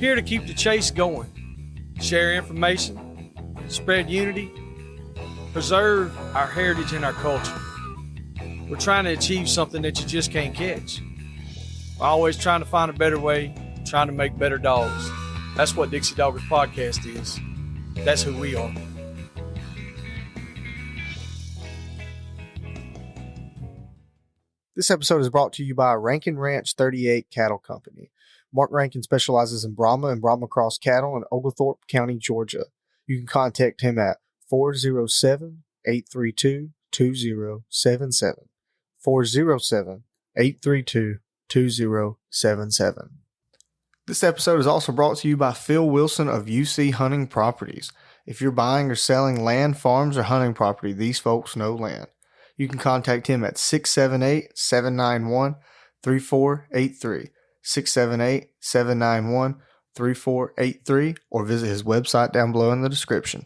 Here to keep the chase going, share information, spread unity, preserve our heritage and our culture. We're trying to achieve something that you just can't catch. We're always trying to find a better way, trying to make better dogs. That's what Dixie Doggers Podcast is. That's who we are. This episode is brought to you by Rankin Ranch 38 Cattle Company. Marc Rankin specializes in Brahma and Brahma Cross cattle in Oglethorpe County, Georgia. You can contact him at 407-832-2077. 407-832-2077. This episode is also brought to you by Phil Wilson of UC Hunting Properties. If you're buying or selling land, farms, or hunting property, these folks know land. You can contact him at 678-791-3483, 678-791-3483, or visit his website down below in the description.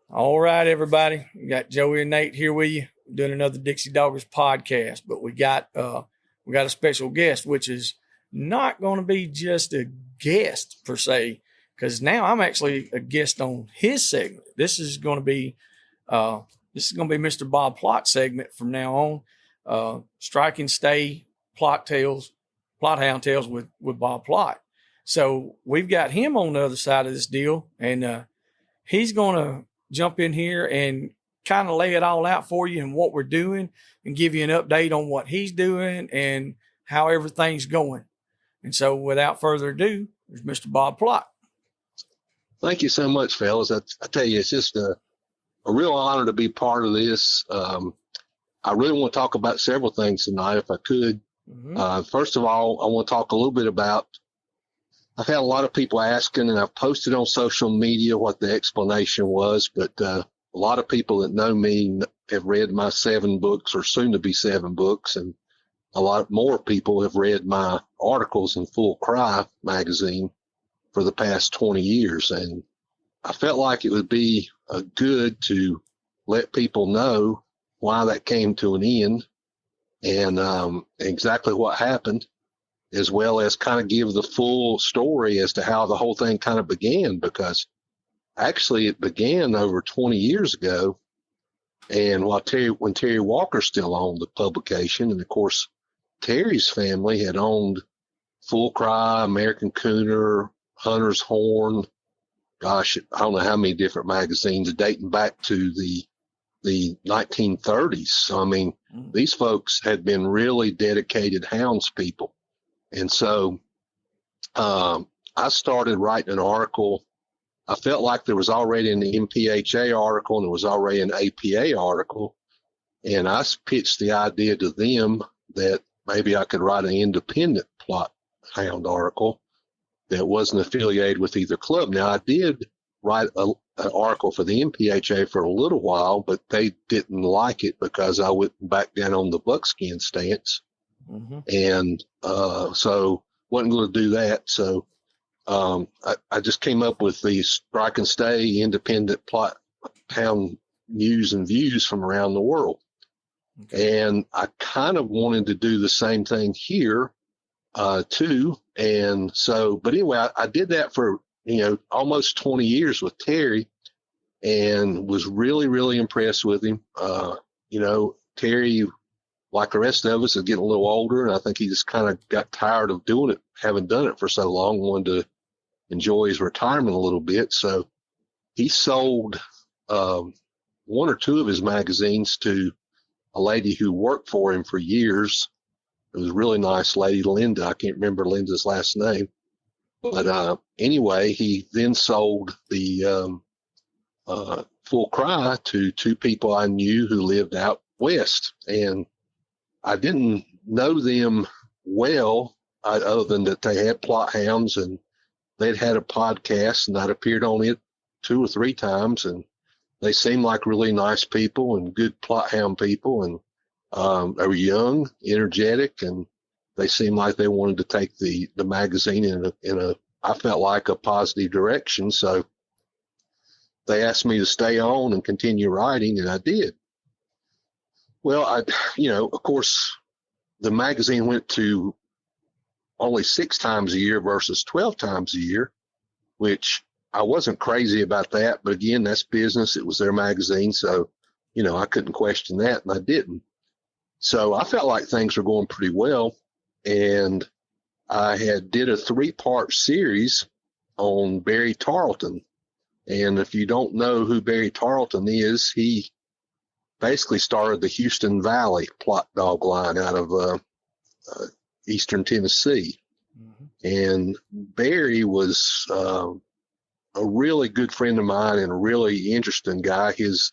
All right, everybody. We got Joey and Nate here with you doing another Dixie Doggers podcast, but we got a special guest, which is not going to be just a guest per se, because now I'm actually a guest on his segment. This is going to be Mr. Bob Plott segment from now on. Strike and Stay Plott Hound Tales with Bob Plott. So we've got him on the other side of this deal, and he's going to jump in here and kind of lay it all out for you and what we're doing and give you an update on what he's doing and how everything's going. And so without further ado, there's Mr. Bob Plott. Thank you so much, fellas. I tell you, it's just a real honor to be part of this. I really want to talk about several things tonight, if I could. Mm-hmm. First of all, I want to talk a little bit about, I've had a lot of people asking, and I've posted on social media what the explanation was, but a lot of people that know me have read my 7 books, or soon to be 7 books, and a lot more people have read my articles in Full Cry magazine for the past 20 years. And I felt like it would be good to let people know why that came to an end and exactly what happened, as well as kind of give the full story as to how the whole thing kind of began, because actually it began over 20 years ago. And when Terry Walker still owned the publication, and of course, Terry's family had owned Full Cry, American Cooner, Hunter's Horn, gosh, I don't know how many different magazines dating back to the 1930s. So, I mean, these folks had been really dedicated hounds people. And so I started writing an article. I felt like there was already an MPHA article and there was already an APA article. And I pitched the idea to them that maybe I could write an independent Plott Hound article that wasn't affiliated with either club. Now, I did write an article for the MPHA for a little while, but they didn't like it because I went back down on the buckskin stance. Mm-hmm. And so wasn't going to do that. So I just came up with the Strike and Stay independent Plott Hound news and views from around the world. Okay. And I kind of wanted to do the same thing here too. And so, but anyway, I did that for, almost 20 years with Terry and was really, really impressed with him. Terry, like the rest of us, is getting a little older, and I think he just kind of got tired of doing it, having done it for so long, wanted to enjoy his retirement a little bit. So he sold 1 or 2 of his magazines to a lady who worked for him for years. It was a really nice lady, Linda. I can't remember Linda's last name. But anyway, he then sold the Full Cry to 2 people I knew who lived out west. And I didn't know them well, other than that they had Plott Hounds and they'd had a podcast, and I'd appeared on it 2 or 3 times. And they seemed like really nice people and good Plott Hound people. And they were young, energetic, and they seemed like they wanted to take the magazine in a I felt like a positive direction. So they asked me to stay on and continue writing, and I did. Well, of course, the magazine went to only 6 times a year versus 12 times a year, which I wasn't crazy about that. But again, that's business. It was their magazine. So, I couldn't question that, and I didn't. So I felt like things were going pretty well. And I did a 3-part series on Barry Tarleton. And if you don't know who Barry Tarleton is, he basically started the Houston Valley Plott dog line out of eastern Tennessee. Mm-hmm. And Barry was a really good friend of mine and a really interesting guy. His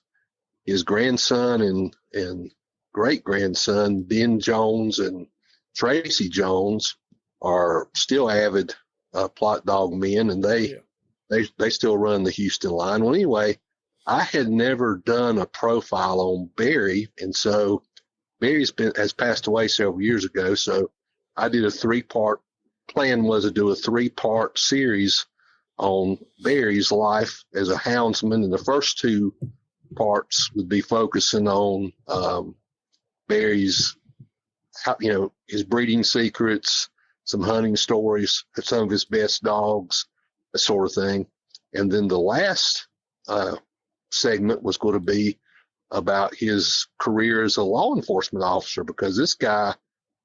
grandson and great grandson, Ben Jones and Tracy Jones, are still avid Plott dog men, and they still run the Houston line. Well, anyway, I had never done a profile on Barry, and so Barry's has passed away several years ago. So I did a 3-part plan was to do a 3-part series on Barry's life as a houndsman, and the first 2 parts would be focusing on Barry's, his breeding secrets, some hunting stories, some of his best dogs, that sort of thing. And then the last segment was going to be about his career as a law enforcement officer, because this guy,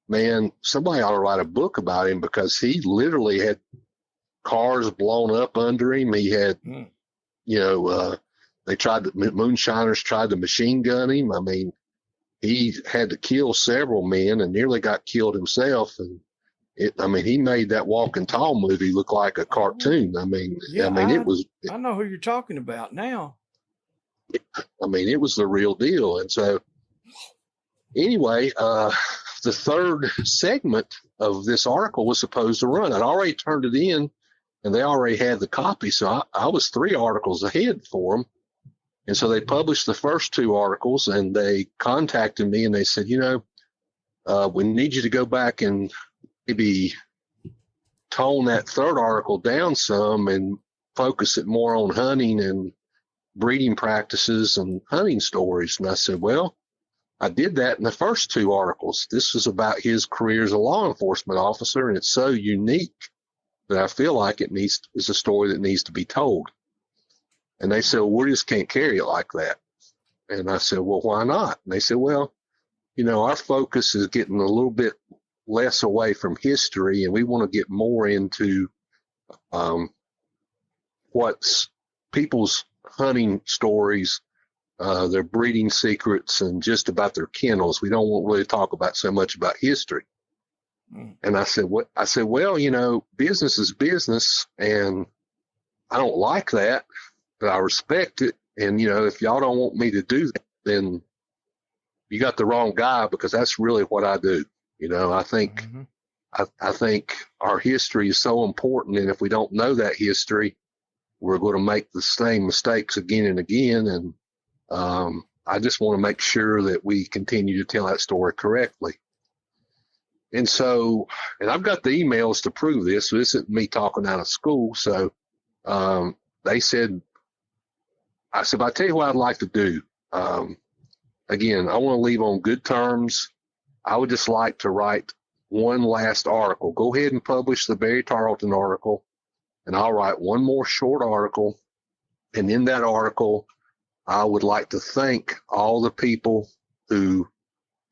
man, somebody ought to write a book about him, because he literally had cars blown up under him. He had, moonshiners tried to machine gun him. I mean, he had to kill several men and nearly got killed himself. And he made that Walking Tall movie look like a cartoon. I know who you're talking about now. It was the real deal. And so anyway, the third segment of this article was supposed to run. I'd already turned it in, and they already had the copy. So I was 3 articles ahead for them. And so they published the first 2 articles, and they contacted me and they said, we need you to go back and maybe tone that 3rd article down some and focus it more on hunting and breeding practices and hunting stories. And I said, well, I did that in the first 2 articles. This was about his career as a law enforcement officer, and it's so unique that I feel like it's a story that needs to be told. And they said, well, we just can't carry it like that. And I said, well, why not? And they said, well, our focus is getting a little bit less away from history, and we want to get more into what's people's hunting stories, their breeding secrets, and just about their kennels. We don't want to really talk about so much about history. And I said, well, business is business, and I don't like that, but I respect it. And, if y'all don't want me to do that, then you got the wrong guy, because that's really what I do. I think, I think our history is so important. And if we don't know that history, we're going to make the same mistakes again and again. And, I just want to make sure that we continue to tell that story correctly. And so, and I've got the emails to prove this. So this isn't me talking out of school. So, they said, I said, I'll tell you what I'd like to do. Again, I want to leave on good terms. I would just like to write one last article. Go ahead and publish the Barry Tarleton article, and I'll write one more short article. And in that article, I would like to thank all the people who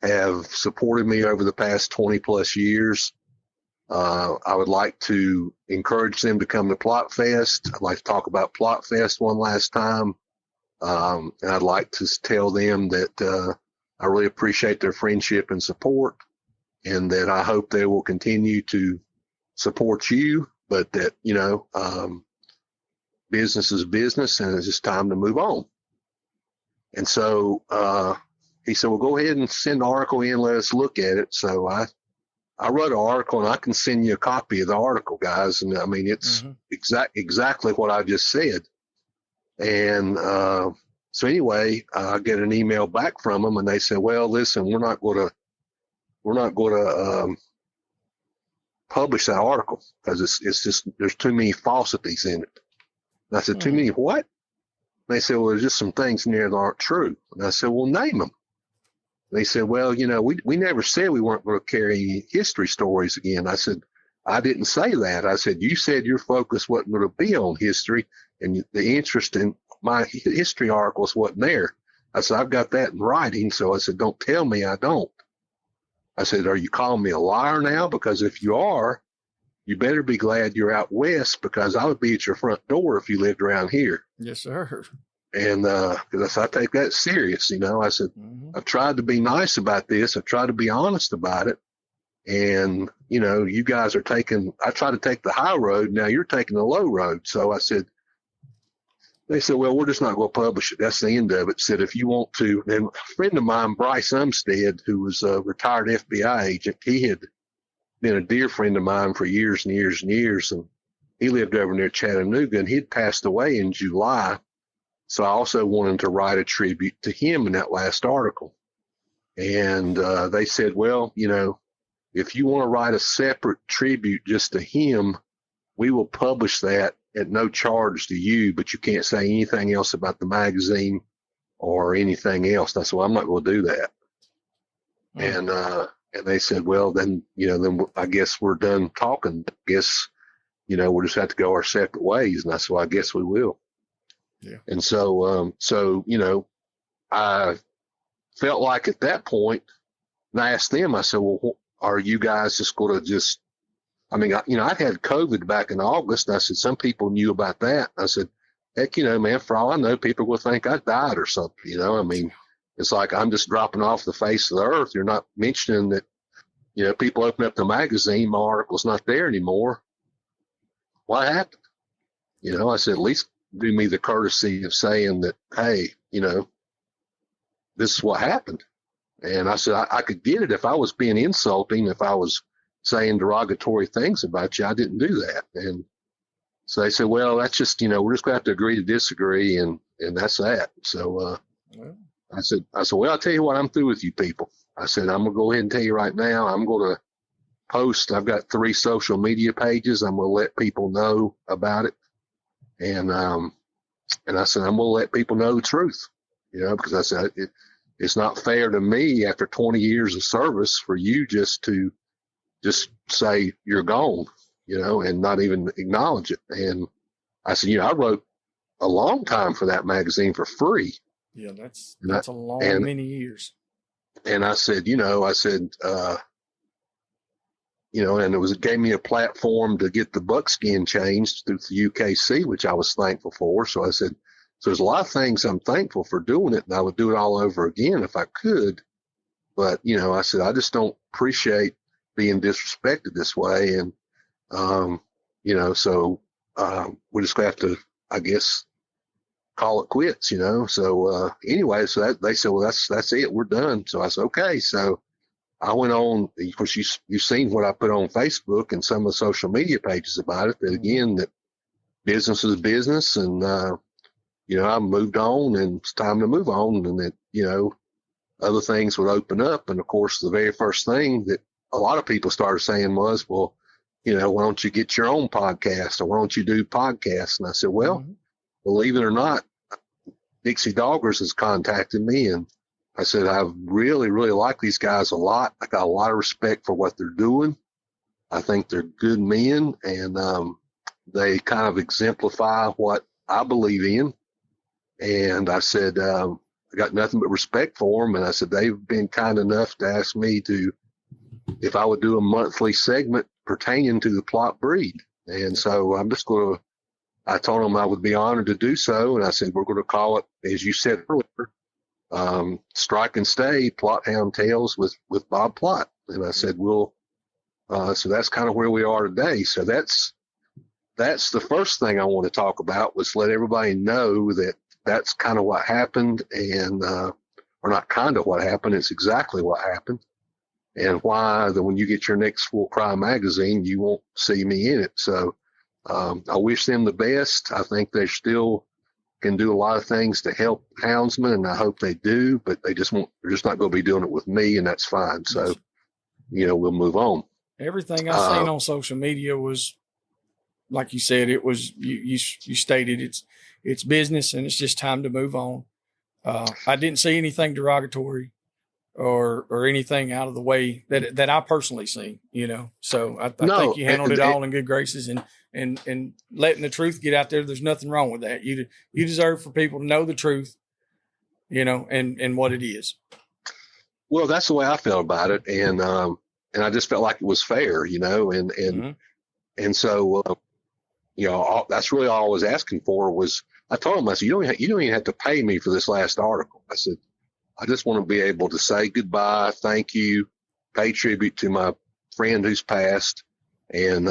have supported me over the past 20 plus years. I would like to encourage them to come to Plott Fest. I'd like to talk about Plott Fest one last time. And I'd like to tell them that I really appreciate their friendship and support, and that I hope they will continue to support you, but that, business is business, and it's just time to move on. And so he said, well, go ahead and send the article in, let us look at it. So I wrote an article, and I can send you a copy of the article, guys. And it's exactly what I just said. And so anyway, I get an email back from them, and they said, well, listen, we're not going to publish that article, because it's just, there's too many falsities in it. And I said, too many what? And they said, well, there's just some things in there that aren't true. And I said, well, name them. And they said, well, we never said we weren't going to carry any history stories again. I said, I didn't say that. I said, you said your focus wasn't going to be on history, and the interest in my history articles wasn't there. I said, I've got that in writing. So I said, don't tell me I don't. I said, are you calling me a liar now? Because if you are, you better be glad you're out west, because I would be at your front door if you lived around here. Yes, sir. And because I take that serious, I said, I've tried to be nice about this. I've tried to be honest about it. And, you guys are I try to take the high road. Now you're taking the low road. So I said, they said, well, we're just not going to publish it. That's the end of it. Said, if you want to. And a friend of mine, Bryce Umstead, who was a retired FBI agent, he had been a dear friend of mine for years and years and years. And he lived over near Chattanooga, and he'd passed away in July. So I also wanted to write a tribute to him in that last article. And they said, well, if you want to write a separate tribute just to him, we will publish that at no charge to you, but you can't say anything else about the magazine or anything else. I said, well, I'm not going to do that. And they said, well, then I guess we're done talking. I guess, we'll just have to go our separate ways. And I said, well, I guess we will. Yeah. And so, I felt like at that point, and I asked them, I said, well, are you guys just going to I'd had COVID back in August, and I said, some people knew about that. I said, heck, man, for all I know, people will think I died or something, it's like I'm just dropping off the face of the earth. You're not mentioning that, people open up the magazine, my article's not there anymore. What happened? I said, at least do me the courtesy of saying that, hey, this is what happened. And I said, I could get it if I was being insulting, if I was saying derogatory things about you. I didn't do that. And so they said, well, that's just, we're just going to have to agree to disagree. And that's that. So I said, well, I'll tell you what, I'm through with you people. I said, I'm going to go ahead and tell you right now, I'm going to post. I've got 3 social media pages. I'm going to let people know about it. And I said, I'm going to let people know the truth, because I said, it's not fair to me after 20 years of service for you just say you're gone, and not even acknowledge it. And I said, I wrote a long time for that magazine for free. Yeah, that's a long, many years. And I said, and it gave me a platform to get the buckskin changed through the UKC, which I was thankful for. So I said, so there's a lot of things I'm thankful for doing it, and I would do it all over again if I could. But, I said, I just don't appreciate being disrespected this way. And, so we're just going to have to, I guess, call it quits, So anyway, so they said, well, that's it. We're done. So I said, okay. So I went on, of course, you've seen what I put on Facebook and some of the social media pages about it, that again, that business is business. And, I moved on, and it's time to move on, and that, other things would open up. And of course, the very first thing that a lot of people started saying was, well, why don't you get your own podcast, or why don't you do podcasts? And I said, well, believe it or not, Dixie Doggers has contacted me, and I said, I really, really like these guys a lot. I got a lot of respect for what they're doing. I think they're good men, and they kind of exemplify what I believe in. And I said, I got nothing but respect for them. And I said, they've been kind enough to ask me if I would do a monthly segment pertaining to the Plott breed. And so I told them I would be honored to do so. And I said, we're going to call it, as you said earlier, Strike and Stay Plott Hound Tales with Bob Plott. And I said, so that's kind of where we are today. So that's the first thing I want to talk about, was let everybody know that that's kind of what happened, and or not kind of what happened, it's exactly what happened, and why that when you get your next Full Cry magazine, you won't see me in it. So I wish them the best. I think they still can do a lot of things to help houndsmen, and I hope they do, but they're just not going to be doing it with me, and that's fine. So, we'll move on. Everything I seen on social media was, like you said, it was, you stated it's business, and it's just time to move on. I didn't see anything derogatory or anything out of the way that I personally seen, you know. So I No, think you handled it all in good graces and letting the truth get out there. There's nothing wrong with that. You deserve for people to know the truth, you know, and what it is. well, that's the way I felt about it, and I just felt like it was fair, you know, and so you know, that's really all I was asking for was. I told him, I said, you don't even have to pay me for this last article. I said, I just want to be able to say goodbye, thank you, pay tribute to my friend who's passed, and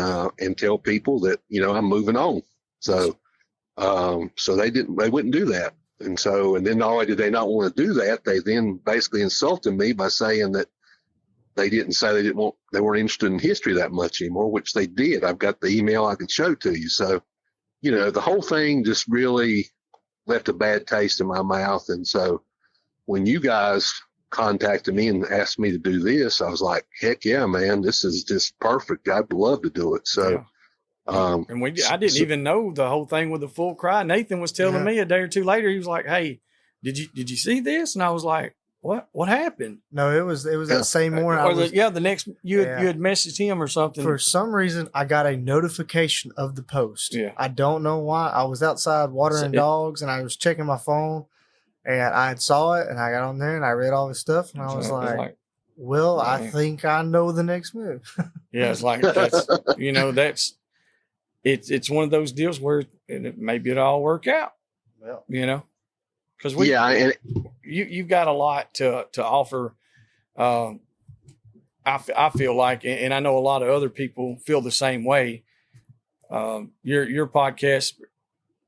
tell people that, you know, I'm moving on. So so they wouldn't do that. And then not only did they not want to do that, they then basically insulted me by saying that they didn't say they weren't interested in history that much anymore, which they did. I've got the email I can show to you. So, you know, the whole thing just really left a bad taste in my mouth. And so when you guys contacted me and asked me to do this, I was like, heck yeah, man, this is just perfect. I'd love to do it. So, yeah. I didn't even know the whole thing with the full cry. Nathan was telling me a day or two later, he was like, hey, did you see this? And I was like, what happened? No, it was that same morning. The next you had messaged him or something. For some reason, I got a notification of the post. Yeah. I don't know why. I was outside watering dogs and I was checking my phone and I saw it and I got on there and I read all this stuff and I was like, well, man. I think I know the next move. Yeah, it's like that's you know, it's one of those deals where maybe it'll all work out. Well, you know. Because you've got a lot to offer. I feel like, and I know a lot of other people feel the same way. Your podcast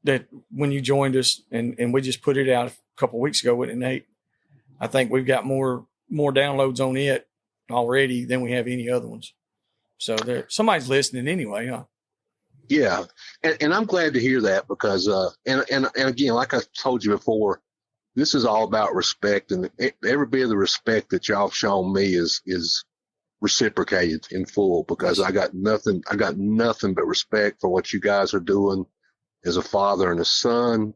that when you joined us and we just put it out a couple of weeks ago with Nate, I think we've got more downloads on it already than we have any other ones. So somebody's listening anyway, huh? Yeah, and I'm glad to hear that because and again, like I told you before, this is all about respect, and every bit of the respect that y'all have shown me is reciprocated in full because I got nothing but respect for what you guys are doing as a father and a son,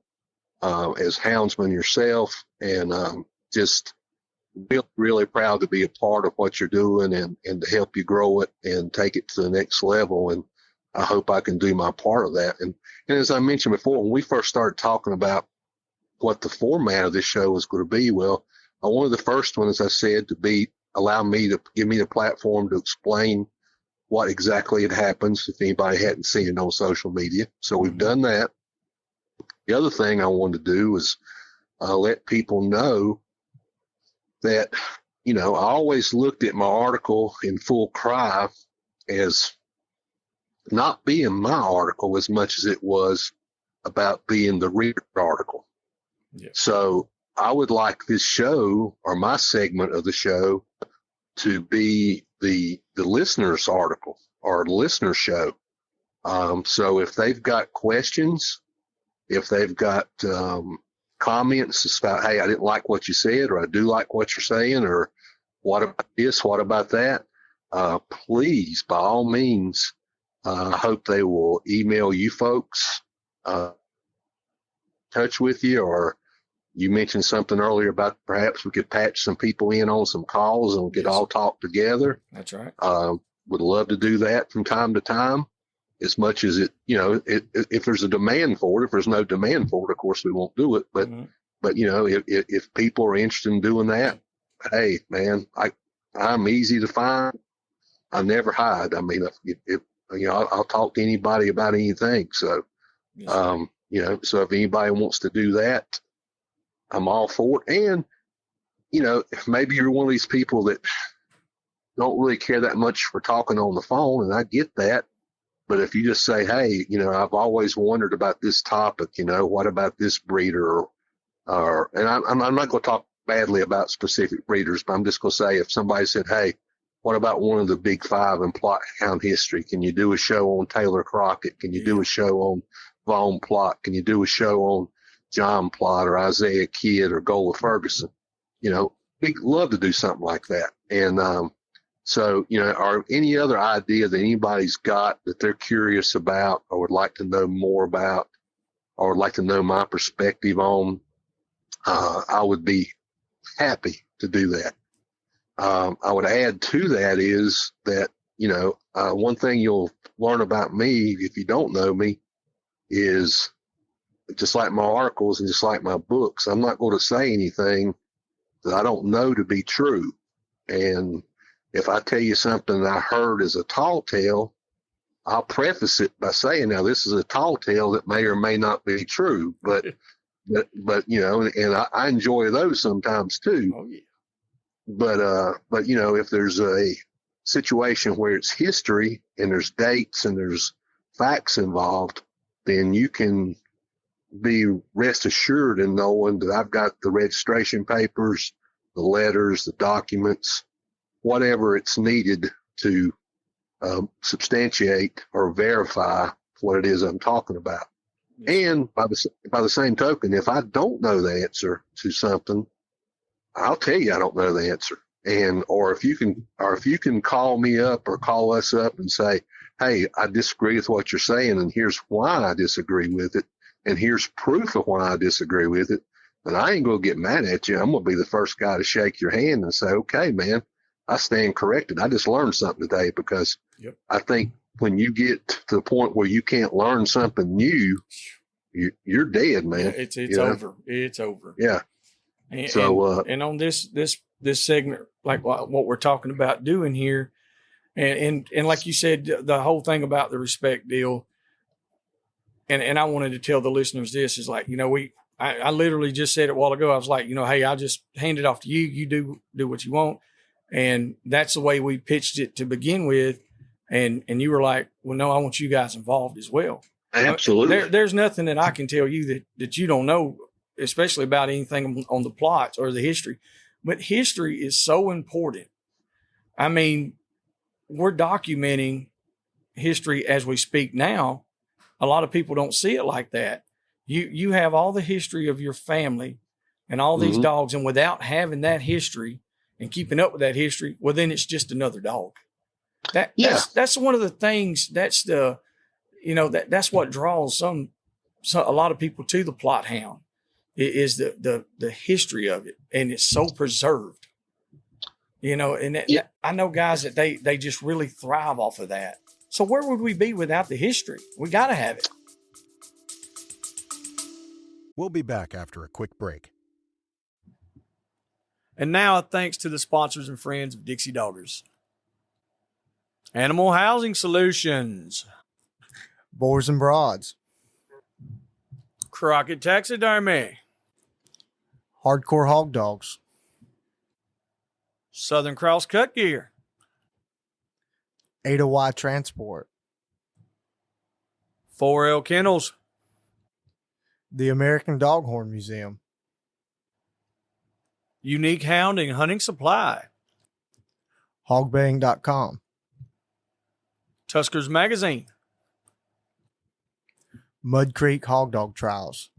as houndsman yourself, and just really proud to be a part of what you're doing and to help you grow it and take it to the next level. And I hope I can do my part of that. And as I mentioned before, when we first started talking about what the format of this show was going to be, well, I wanted the first one, as I said, to give me the platform to explain what exactly had happened if anybody hadn't seen it on social media. So we've done that. The other thing I wanted to do is let people know that, you know, I always looked at my article in full cry as not being my article as much as it was about being the reader article. Yeah. So I would like this show or my segment of the show to be the listener's article or the listener show. So if they've got questions, if they've got comments about, hey, I didn't like what you said, or I do like what you're saying, or what about this, what about that, please, by all means, I hope they will email you folks, touch with you, or you mentioned something earlier about perhaps we could patch some people in on some calls and we could all talk together. That's right. Would love to do that from time to time, as much as it, you know, if there's a demand for it. If there's no demand for it, of course we won't do it. But but you know, if people are interested in doing that, hey man, I'm easy to find. I never hide. I mean, if you know, I'll talk to anybody about anything. So, you know, so if anybody wants to do that, I'm all for it. And, you know, maybe you're one of these people that don't really care that much for talking on the phone, and I get that. But if you just say, hey, you know, I've always wondered about this topic, you know, what about this breeder? And I'm not going to talk badly about specific breeders, but I'm just going to say if somebody said, hey, what about one of the big five in Plott Hound history? Can you do a show on Taylor Crockett? Can you do a show on Bob Plott? Can you do a show on John Plott or Isaiah Kidd or Gola Ferguson? You know, we'd love to do something like that. And so, you know, or any other idea that anybody's got that they're curious about or would like to know more about or would like to know my perspective on, I would be happy to do that. I would add to that is that, one thing you'll learn about me if you don't know me is just like my articles and just like my books, I'm not going to say anything that I don't know to be true. And if I tell you something that I heard is a tall tale, I'll preface it by saying, now this is a tall tale that may or may not be true, but and I enjoy those sometimes too. Oh yeah. But if there's a situation where it's history and there's dates and there's facts involved, then you can be rest assured in knowing that I've got the registration papers, the letters, the documents, whatever it's needed to substantiate or verify what it is I'm talking about. Yes. And by the same token, if I don't know the answer to something, I'll tell you I don't know the answer. Or if you can call me up or call us up and say, hey, I disagree with what you're saying, and here's why I disagree with it, and here's proof of why I disagree with it, then I ain't gonna get mad at you. I'm gonna be the first guy to shake your hand and say, okay, man, I stand corrected. I just learned something today, because I think when you get to the point where you can't learn something new, you're dead, man. Yeah, it's over. It's over. Yeah. And on this segment, like what we're talking about doing here, and like you said, the whole thing about the respect deal, and I wanted to tell the listeners this is like, I literally just said it a while ago. I was like, hey, I'll just hand it off to you. You do what you want. And that's the way we pitched it to begin with. And you were like, well, no, I want you guys involved as well. Absolutely. There's nothing that I can tell you that you don't know, especially about anything on the plots or the history. But history is so important. I mean, we're documenting history as we speak now. A lot of people don't see it like that. You have all the history of your family and all these dogs, and without having that history and keeping up with that history, well, then it's just another dog. That's one of the things. That's that's what draws a lot of people to the Plott Hound. Is the history of it, and it's so preserved, and I know guys that they just really thrive off of that. So where would we be without the history? We got to have it. We'll be back after a quick break. And now, thanks to the sponsors and friends of Dixie Doggers. Animal Housing Solutions. Boars N Broads. Crockett Taxidermy. Hardcore Hog Dogs. Southern Cross Cut Gear. Ada Y Transport. 4L Kennels. The American Doghorn Museum. Unique Hounding Hunting Supply. Hogbaying.com. Tuskers Magazine. Mud Creek Hog Dog Trials.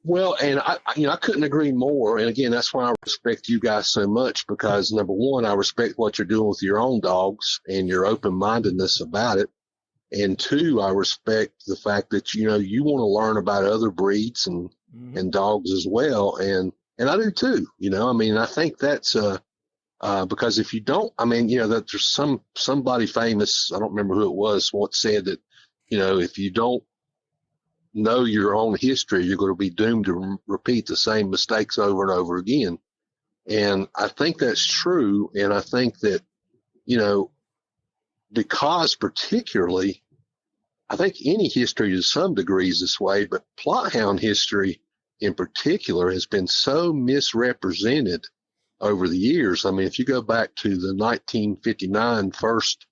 Well, and I couldn't agree more. And again, that's why I respect you guys so much, because number one, I respect what you're doing with your own dogs and your open-mindedness about it. And two, I respect the fact that, you want to learn about other breeds and dogs as well. And I do too, I think that's, because if you don't, that there's somebody famous, I don't remember who it was, once said that, if you don't know your own history, you're going to be doomed to repeat the same mistakes over and over again. And I think that's true. And I think that, because particularly, I think any history to some degree is this way, but Plott Hound history in particular has been so misrepresented over the years. If you go back to the 1959 first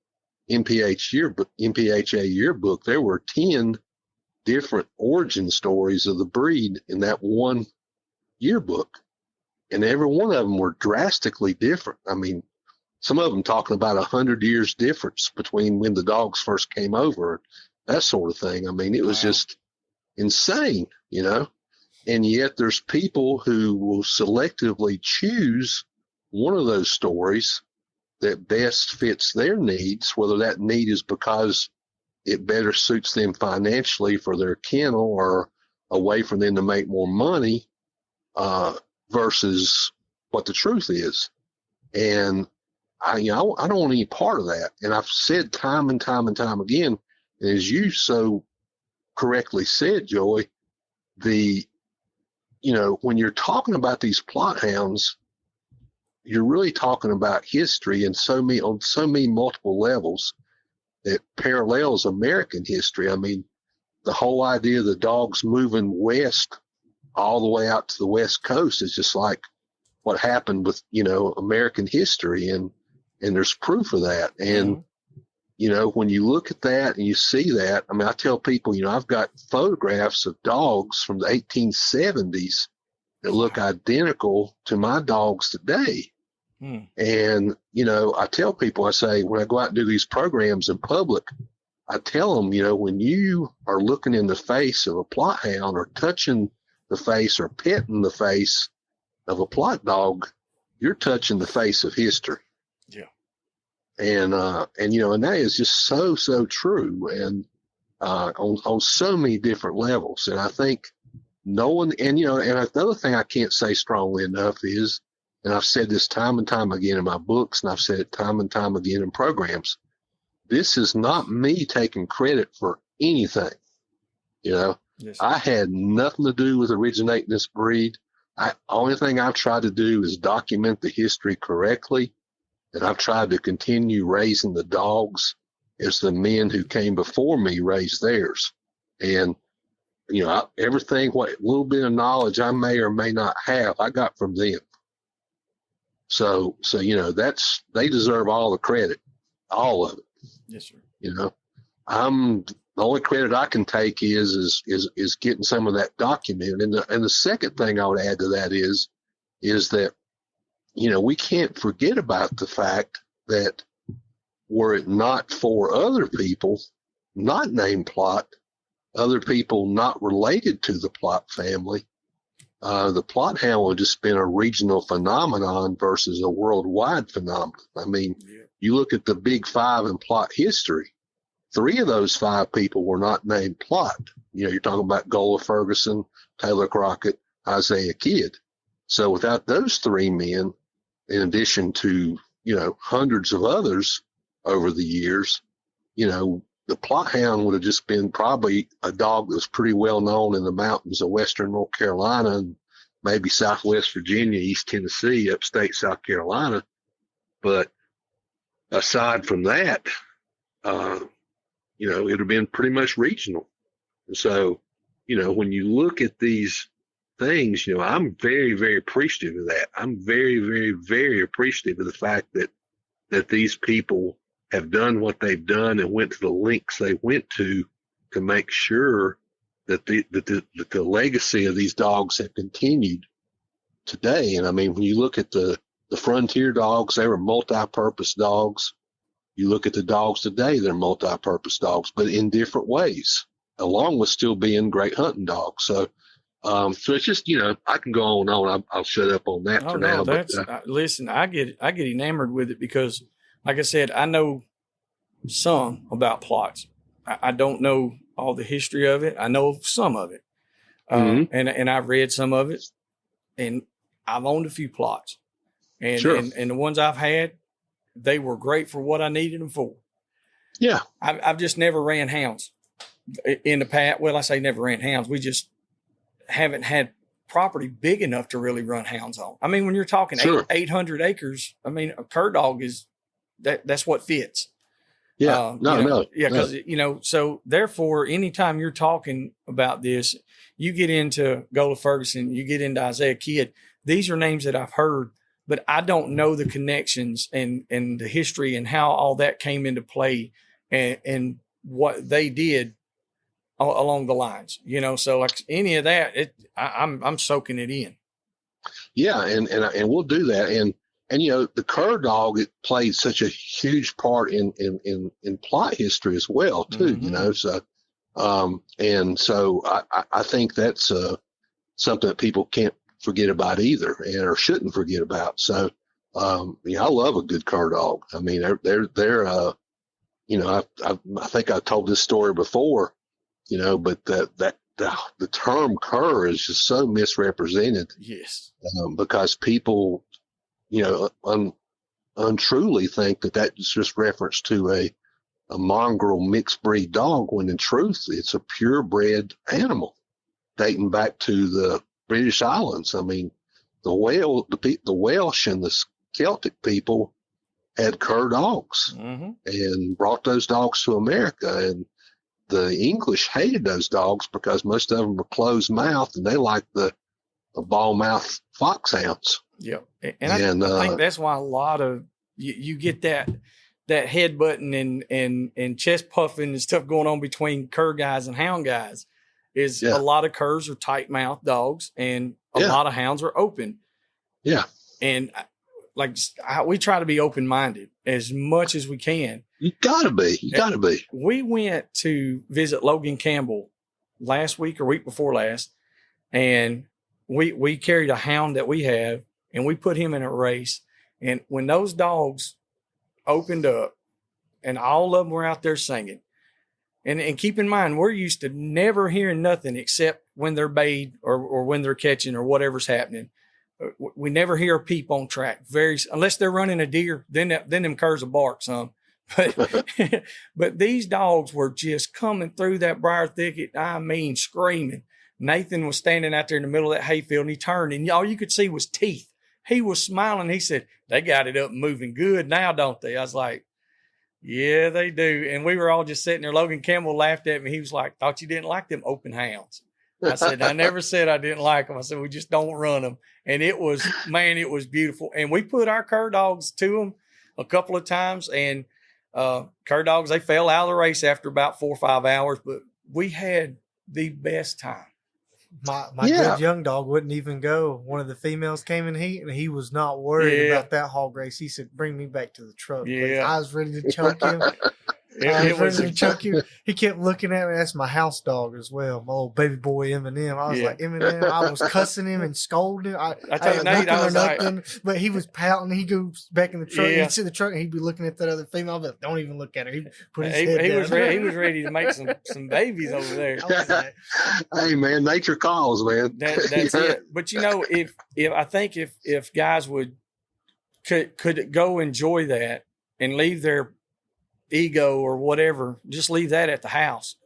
MPHA yearbook, there were 10 different origin stories of the breed in that one yearbook. And every one of them were drastically different. Some of them talking about 100 years difference between when the dogs first came over, that sort of thing. It was just insane, and yet there's people who will selectively choose one of those stories that best fits their needs, whether that need is because it better suits them financially for their kennel or a way for them to make more money. versus what the truth is. And I don't want any part of that. And I've said time and time and time again, and as you so correctly said, Joey, when you're talking about these Plott hounds, you're really talking about history on so many multiple levels that parallels American history. I mean, the whole idea of the dogs moving west all the way out to the West Coast is just like what happened with, American history. And there's proof of that. And, when you look at that and you see that, I mean, I tell people, I've got photographs of dogs from the 1870s that look identical to my dogs today. And, I tell people, I say, when I go out and do these programs in public, I tell them, when you are looking in the face of a Plott hound or touching the face or petting the face of a Plott dog, you're touching the face of history. Yeah. And that is just so, so true. And, on so many different levels. And I think and another thing I can't say strongly enough is, and I've said this time and time again in my books, and I've said it time and time again in programs, this is not me taking credit for anything. Yes. I had nothing to do with originating this breed. Only thing I've tried to do is document the history correctly, and I've tried to continue raising the dogs as the men who came before me raised theirs. And, everything, what little bit of knowledge I may or may not have, I got from them. So they deserve all the credit, all of it. Yes, sir. The only credit I can take is getting some of that documented. And the second thing I would add to that is that, we can't forget about the fact that were it not for other people not named Plott, other people not related to the Plott family, the Plott hound would have just been a regional phenomenon versus a worldwide phenomenon. I mean, you look at the big five in Plott history, 3 of those 5 people were not named Plott. You're talking about Gola Ferguson, Taylor Crockett, Isaiah Kidd. So without those 3 men, in addition to, hundreds of others over the years, the Plott hound would have just been probably a dog that was pretty well known in the mountains of western North Carolina and maybe southwest Virginia, East Tennessee, upstate South Carolina. But aside from that, it would have been pretty much regional. And so, when you look at these things, I'm very, very appreciative of that. I'm very, very, very appreciative of the fact that these people have done what they've done and went to the lengths they went to make sure that the legacy of these dogs have continued today. And I mean, when you look at the frontier dogs, they were multi-purpose dogs. You look at the dogs today, they're multi-purpose dogs, but in different ways, along with still being great hunting dogs. So it's just, I can go on and on. I'll shut up on that for now. Listen, I get enamored with it because, like I said, I know some about Plotts. I don't know all the history of it. I know some of it. And I've read some of it, and I've owned a few Plotts, and, sure. and the ones I've had, they were great for what I needed them for. Yeah. I've just never ran hounds in the past. Well, I say never ran hounds. We just haven't had property big enough to really run hounds on. I mean, when you're talking sure. 800 acres, I mean, a cur dog is that's what fits. Yeah. Because, so therefore, anytime you're talking about this, you get into Gola Ferguson, you get into Isaiah Kidd. These are names that I've heard, but I don't know the connections and the history and how all that came into play and what they did along the lines, so like any of that, I'm soaking it in. Yeah. And we'll do that. And the cur dog, it played such a huge part in Plott history as well, too, so, and so I think that's, something that people can't forget about either, or shouldn't forget about. So, I love a good cur dog. I mean, they're I think I told this story before, but the term cur is just so misrepresented. Yes. Because people, untruly think that that's just reference to a mongrel mixed breed dog, when in truth it's a purebred animal dating back to the British Islands. I mean, the Welsh and the Celtic people had cur dogs and brought those dogs to America, and the English hated those dogs because most of them were closed mouthed and they liked the ball mouth foxhounds. Yeah. And I think that's why a lot of you get that headbutting and chest puffing and stuff going on between cur guys and hound guys. Is a lot of curs are tight mouthed dogs and a lot of hounds are open. Yeah. And we try to be open minded as much as we can. You gotta be. We went to visit Logan Campbell last week or week before last, and we carried a hound that we have and we put him in a race. And when those dogs opened up and all of them were out there singing, and keep in mind, we're used to never hearing nothing except when they're bayed or when they're catching or whatever's happening. We never hear a peep on track, unless they're running a deer, then them curs will bark some. But these dogs were just coming through that briar thicket. I mean, screaming. Nathan was standing out there in the middle of that hayfield, and he turned, and all you could see was teeth. He was smiling. He said, "They got it up and moving good now, don't they?" I was like, "Yeah, they do." And we were all just sitting there. Logan Campbell laughed at me. He was like, "Thought you didn't like them open hounds." I said, "I never said I didn't like them." I said, "We just don't run them." And it was beautiful. And we put our cur dogs to them a couple of times, and cur dogs, they fell out of the race after about 4 or 5 hours, but we had the best time. My good young dog wouldn't even go. One of the females came in heat, and he was not worried about that hog race. He said, "Bring me back to the truck." Yeah. I was ready to choke him. He kept looking at me. That's my house dog as well, my little baby boy Eminem. I was like, Eminem. I was cussing him and scolding him. I tell you, Nate, I was nothing, but he was pouting. He goes back in the truck. He'd sit in the truck and he'd be looking at that other female. I'd be like, "Don't even look at her." He'd put his head down. He was ready to make some babies over there. Hey man, nature calls, man. That's it. But if guys could go enjoy that and leave their ego or whatever, just leave that at the house.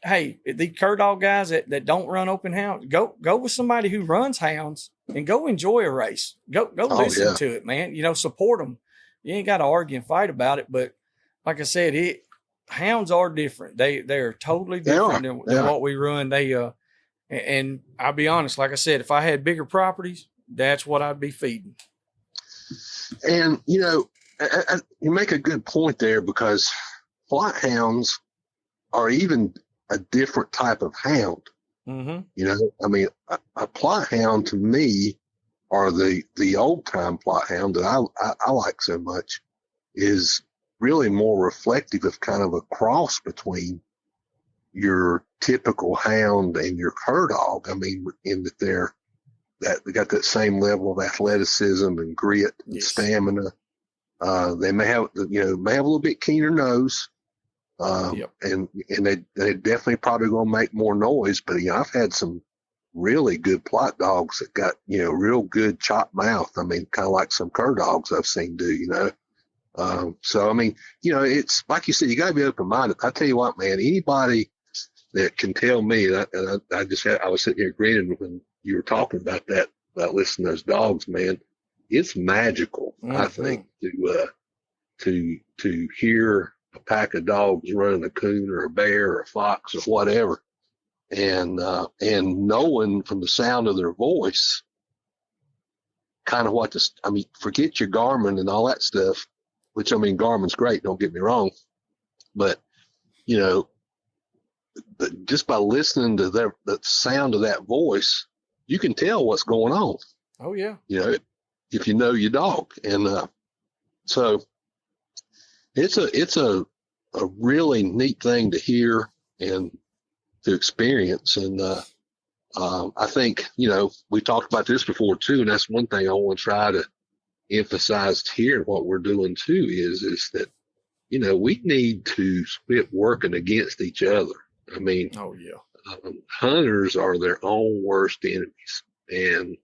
Hey, the cur dog guys that don't run open hounds, go with somebody who runs hounds and go enjoy a race. Go listen to it, man. Support them. You ain't got to argue and fight about it. But like I said, hounds are different. They're totally different than what we run. And I'll be honest, like I said, if I had bigger properties, that's what I'd be feeding. And you make a good point there, because Plott hounds are even a different type of hound. Mm-hmm. A Plott hound to me, or the old time Plott hound that I like so much, is really more reflective of kind of a cross between your typical hound and your cur dog. In that they got that same level of athleticism and grit and stamina. They may have a little bit keener nose, and they definitely probably going to make more noise. But I've had some really good Plott dogs that got real good chopped mouth. Kind of like some cur dogs I've seen do. It's like you said, you got to be open minded. I tell you what, man, anybody that can tell me, and I was sitting here grinning when you were talking about that, about listening to those dogs, man. It's magical, I think, to hear a pack of dogs running a coon or a bear or a fox or whatever, and knowing from the sound of their voice, kind of forget your Garmin and all that stuff, which Garmin's great, don't get me wrong, but just by listening to the sound of that voice, you can tell what's going on. Oh yeah, if you know your dog. And so it's a really neat thing to hear and to experience. And I think, we talked about this before too, and that's one thing I want to try to emphasize here in what we're doing too, is that, we need to quit working against each other. hunters are their own worst enemies. And,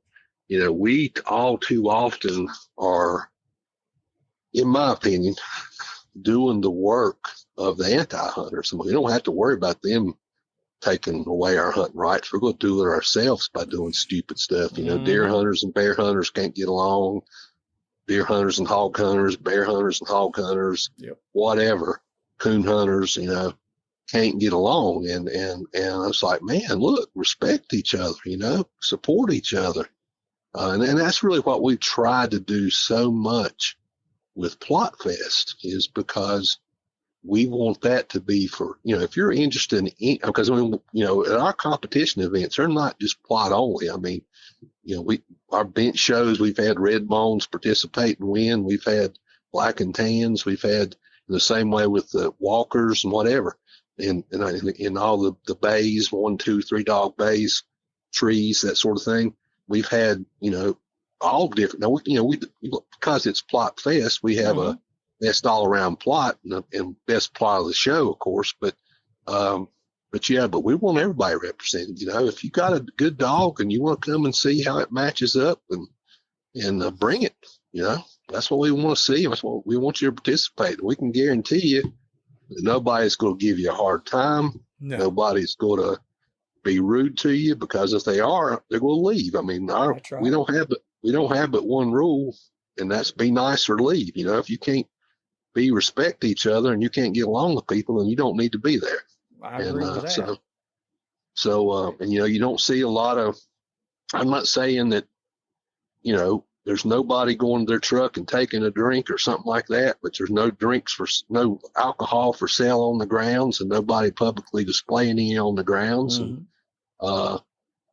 we all too often are, in my opinion, doing the work of the anti-hunters. We don't have to worry about them taking away our hunting rights. We're going to do it ourselves by doing stupid stuff. Deer hunters and bear hunters can't get along. Deer hunters and hog hunters, bear hunters and hog hunters, whatever. Coon hunters, can't get along. And I was like, man, look, respect each other, support each other. And that's really what we tried to do so much with Plott Fest, is because we want that to be for, if you're interested in, because, at our competition events, they're not just Plott only. I mean, our bench shows, we've had red bones participate and win. We've had black and tans. We've had the same way with the walkers and whatever. And in all the bays, 1, 2, 3 dog bays, trees, that sort of thing. We've had, all different. Now, we because it's Plott Fest, we have a best all around Plott and best Plott of the show, of course. But we want everybody represented. If you got a good dog and you want to come and see how it matches up and bring it, that's what we want to see. That's what we want you to participate. We can guarantee you that nobody's going to give you a hard time. No. Nobody's going to be rude to you, because if they are, they're going to leave. I mean, we don't have but one rule, and that's be nice or leave. If you can't respect each other and you can't get along with people, then you don't need to be there. I agree with that. And you don't see a lot of. I'm not saying that, there's nobody going to their truck and taking a drink or something like that, but there's no alcohol for sale on the grounds, and nobody publicly displaying any on the grounds. Mm-hmm. And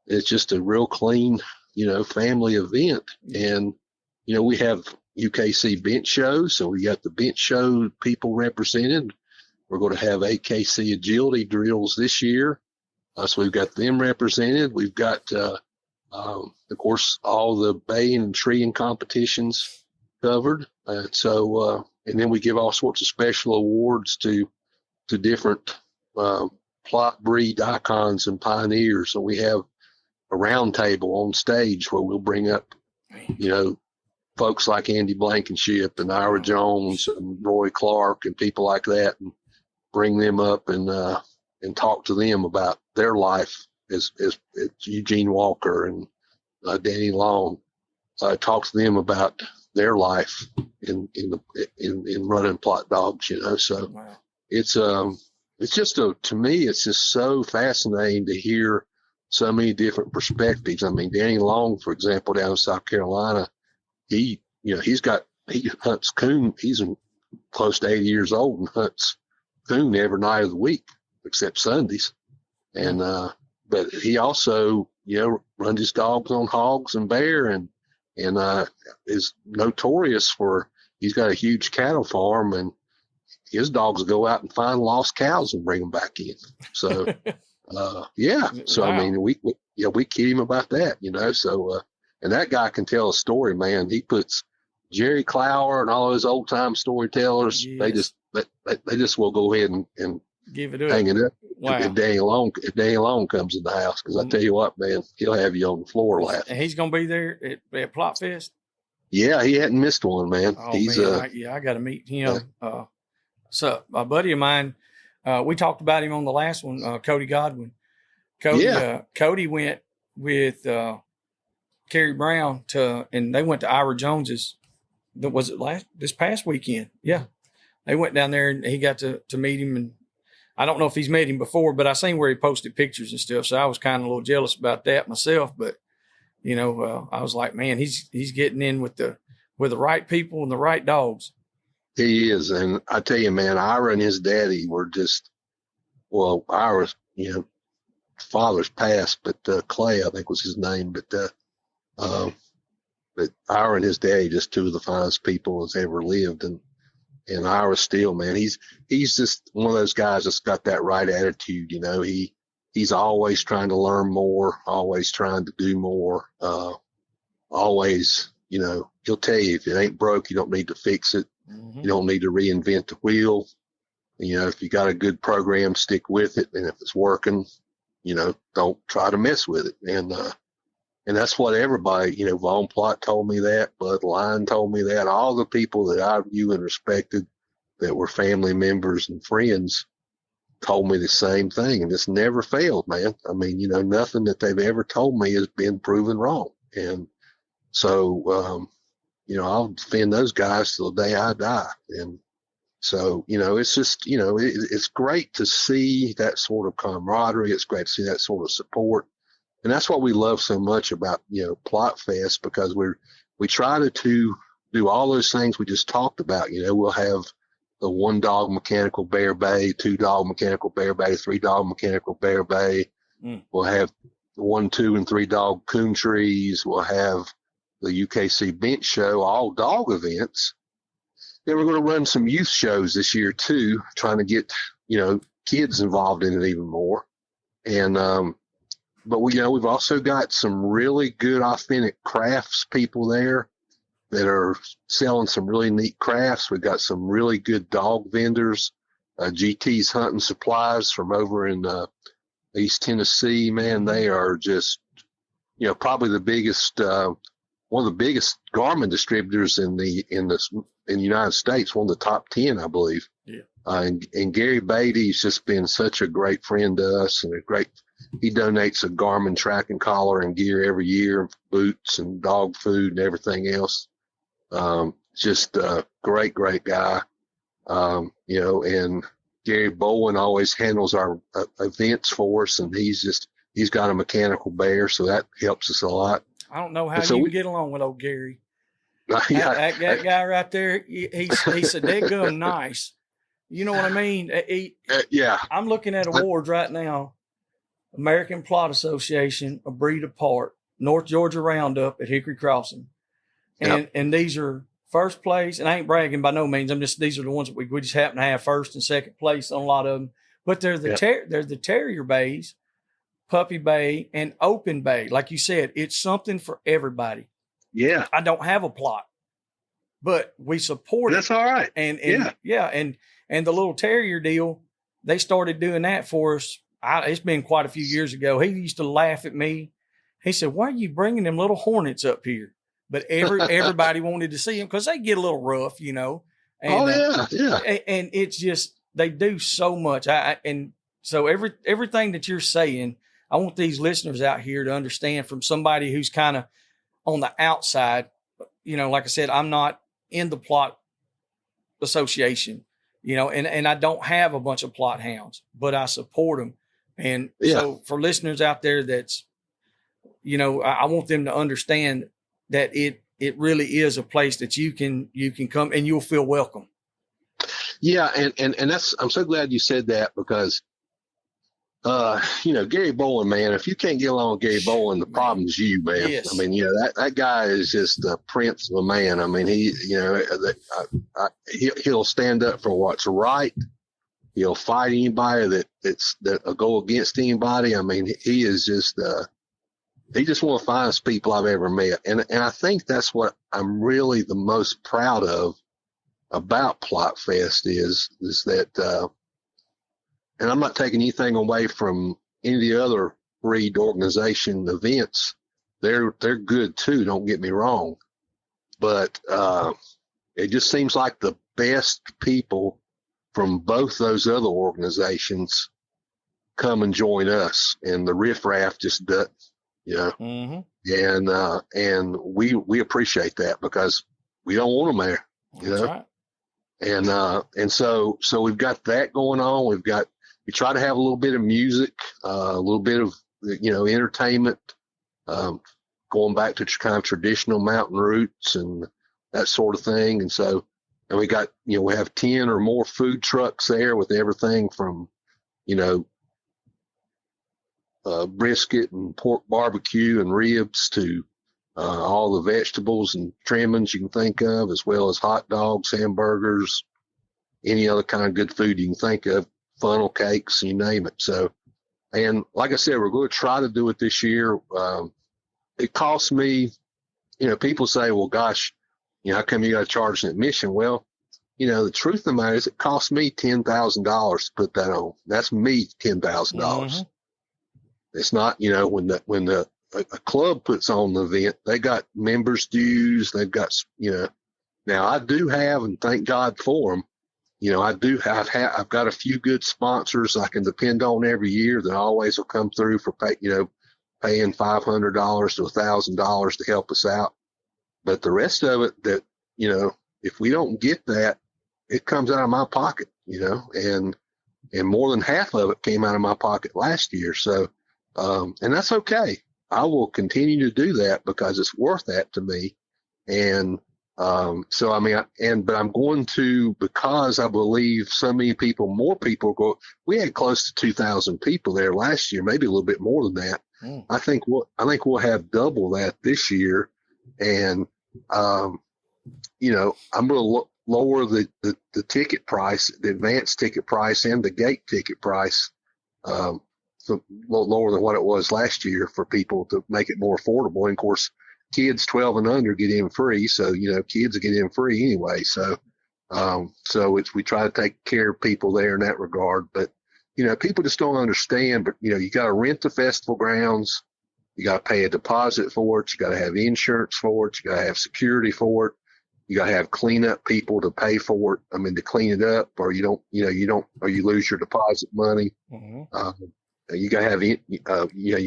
it's just a real clean, family event. And, we have UKC bench shows, so we got the bench show people represented. We're going to have AKC agility drills this year. So we've got them represented. We've got, of course, all the baying and treeing competitions covered. And then we give all sorts of special awards to different Plott breed icons and pioneers. So we have a round table on stage where we'll bring up, folks like Andy Blankenship and Ira Jones and Roy Clark and people like that, and bring them up and talk to them about their life as Eugene Walker and Danny Long. Talk to them about their life in running Plott dogs, So wow. It's just to me, it's just so fascinating to hear so many different perspectives. I mean, Danny Long, for example, down in South Carolina, he hunts coon. He's close to 80 years old and hunts coon every night of the week except Sundays. And but he also runs his dogs on hogs and bear, and is notorious for, he's got a huge cattle farm, and his dogs go out and find lost cows and bring them back in. So so wow. I mean, we kid him about that, so and that guy can tell a story, man. He puts Jerry Clower and all those old time storytellers. Yes. They just will go ahead and give it hang it up. Wow. If Danny Long comes in the house, because I tell you what, man, he'll have you on the floor laughing. And he's going to be there at Plott Fest. Yeah, he hadn't missed one, man. Oh, man, I got to meet him. Yeah. So a buddy of mine, we talked about him on the last one, Cody Godwin. Cody went with Kerry Brown and they went to Ira Jones's. Was it this past weekend? Yeah, they went down there and he got to meet him, and I don't know if he's met him before, but I seen where he posted pictures and stuff, so I was kind of a little jealous about that myself. But I was like, man, he's getting in with the right people and the right dogs. He is, and I tell you, man, Ira and his daddy were just, well, Ira's father's passed, but Clay, I think was his name, but Ira and his daddy, just two of the finest people that's ever lived. And Ira still, man, he's just one of those guys that's got that right attitude. He's always trying to learn more, always trying to do more, always, he'll tell you if it ain't broke, you don't need to fix it. Mm-hmm. You don't need to reinvent the wheel. If you got a good program, stick with it. And if it's working, don't try to mess with it. And that's what everybody, Von Plott told me that, Bud Line told me that, all the people that I knew and respected that were family members and friends told me the same thing. And it's never failed, man. I mean, nothing that they've ever told me has been proven wrong. And so, I'll defend those guys till the day I die. And so, it's just, it's great to see that sort of camaraderie. It's great to see that sort of support. And that's what we love so much about, Plott Fest, because we try to do all those things we just talked about. We'll have the 1-dog mechanical bear bay, 2-dog mechanical bear bay, 3-dog mechanical bear bay. We'll have the 1, 2, and 3-dog coon trees. We'll have the UKC bench show, all dog events. Then we're going to run some youth shows this year too, trying to get, kids involved in it even more. And, but we've also got some really good authentic crafts people there that are selling some really neat crafts. We've got some really good dog vendors, GT's Hunting Supplies from over in East Tennessee. Man, they are just, probably the biggest, one of the biggest Garmin distributors in the United States, one of the top 10, I believe. Yeah. And Gary Beatty's just been such a great friend to us, and he donates a Garmin tracking collar and gear every year, boots and dog food and everything else. Just a great guy. And Gary Bowen always handles our events for us, and he's got a mechanical bear, so that helps us a lot. I don't know how you can get along with old Gary. That guy right there, he's so dead nice. You know what I mean? Yeah. I'm looking at awards right now. American Plott Association, A Breed Apart, North Georgia Roundup at Hickory Crossing. And these are first place, and I ain't bragging by no means. These are the ones that we just happen to have first and second place on a lot of them. But they're the Terrier bays, Puppy Bay, and Open Bay. Like you said, it's something for everybody. Yeah. I don't have a Plott, but we support That's it. all right. And the little Terrier deal, they started doing that for us. It's been quite a few years ago. He used to laugh at me. He said, "Why are you bringing them little hornets up here?" But everybody wanted to see them because they get a little rough, And, and it's just, they do so much. And so everything that you're saying, I want these listeners out here to understand from somebody who's kind of on the outside. Like I said, I'm not in the Plott Association, and I don't have a bunch of Plott hounds, but I support them. And so for listeners out there that's, I want them to understand that it really is a place that you can come and you'll feel welcome. Yeah. And I'm so glad you said that, because, Gary Bowen, man, if you can't get along with Gary Bowen, the problem's you, man. Yes. I mean, that guy is just the prince of a man. I mean, he'll stand up for what's right. He'll fight anybody that'll go against anybody. I mean, he is just, he just one of the finest people I've ever met. And I think that's what I'm really the most proud of about Plott Fest is that, and I'm not taking anything away from any of the other breed organization events. They're good too. Don't get me wrong, but, it just seems like the best people from both those other organizations come and join us, and the riffraff just doesn't. Mm-hmm. And we appreciate that, because we don't want them there, Right. And so we've got that going on. We try to have a little bit of music, a little bit of, entertainment, going back to kind of traditional mountain roots and that sort of thing. And we got, we have 10 or more food trucks there with everything from, brisket and pork barbecue and ribs to all the vegetables and trimmings you can think of, as well as hot dogs, hamburgers, any other kind of good food you can think of, funnel cakes, you name it. So, and like I said, we're going to try to do it this year. It costs me, people say, well, gosh, how come you got to charge an admission? Well, the truth of the matter is it cost me $10,000 to put that on. That's me $10,000. Mm-hmm. It's not, when a club puts on the event, they got members dues. They've got, now I do have, and thank God for them. I've got a few good sponsors I can depend on every year that always will come through for paying $500 to $1,000 to help us out. But the rest of it that, if we don't get that, it comes out of my pocket, and more than half of it came out of my pocket last year. So, and that's okay. I will continue to do that because it's worth that to me. And, but I'm going to, because I believe so many people, more people we had close to 2,000 people there last year, maybe a little bit more than that. Mm. I think we'll have double that this year. And, I'm going to lower the ticket price, the advanced ticket price and the gate ticket price, so lower than what it was last year for people to make it more affordable. And of course, kids 12 and under get in free. So, kids get in free anyway. So, we try to take care of people there in that regard. But, people just don't understand, but, you got to rent the festival grounds. You got to pay a deposit for it. You got to have insurance for it. You got to have security for it. You got to have cleanup people to pay for it. I mean, to clean it up, or you lose your deposit money. Mm-hmm. You got to have, you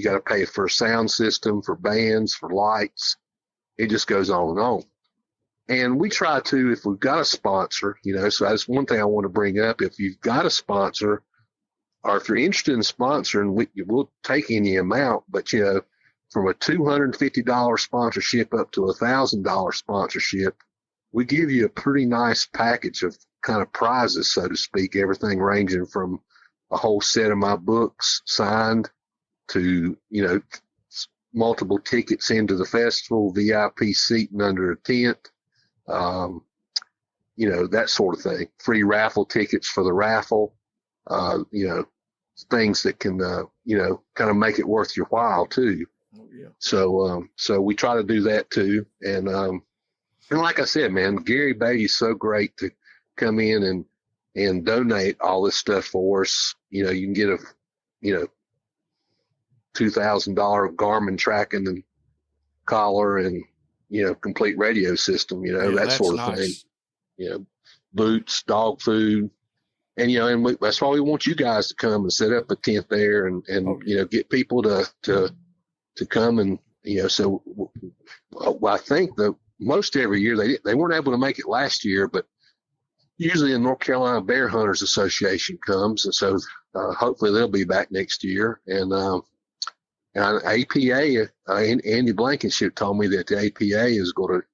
got to pay for a sound system, for bands, for lights. It just goes on and on. And we try to, if we've got a sponsor, so that's one thing I want to bring up. If you've got a sponsor, or if you're interested in sponsoring, we'll take any amount, but, from a $250 sponsorship up to $1,000 sponsorship, we give you a pretty nice package of kind of prizes, so to speak, everything ranging from a whole set of my books signed to, multiple tickets into the festival, VIP seating under a tent, that sort of thing. Free raffle tickets for the raffle, things that can, kind of make it worth your while too. Oh, yeah. So we try to do that too. And like I said, man, Gary Beatty's so great to come in and donate all this stuff for us. You can get a, $2,000 Garmin tracking and collar and, complete radio system, that sort of thing. Boots, dog food. And, that's why we want you guys to come and set up a tent there and get people to come and, so I think that most every year they weren't able to make it last year, but usually the North Carolina Bear Hunters Association comes. And so, hopefully they'll be back next year. And APA, Andy Blankenship told me that the APA is going to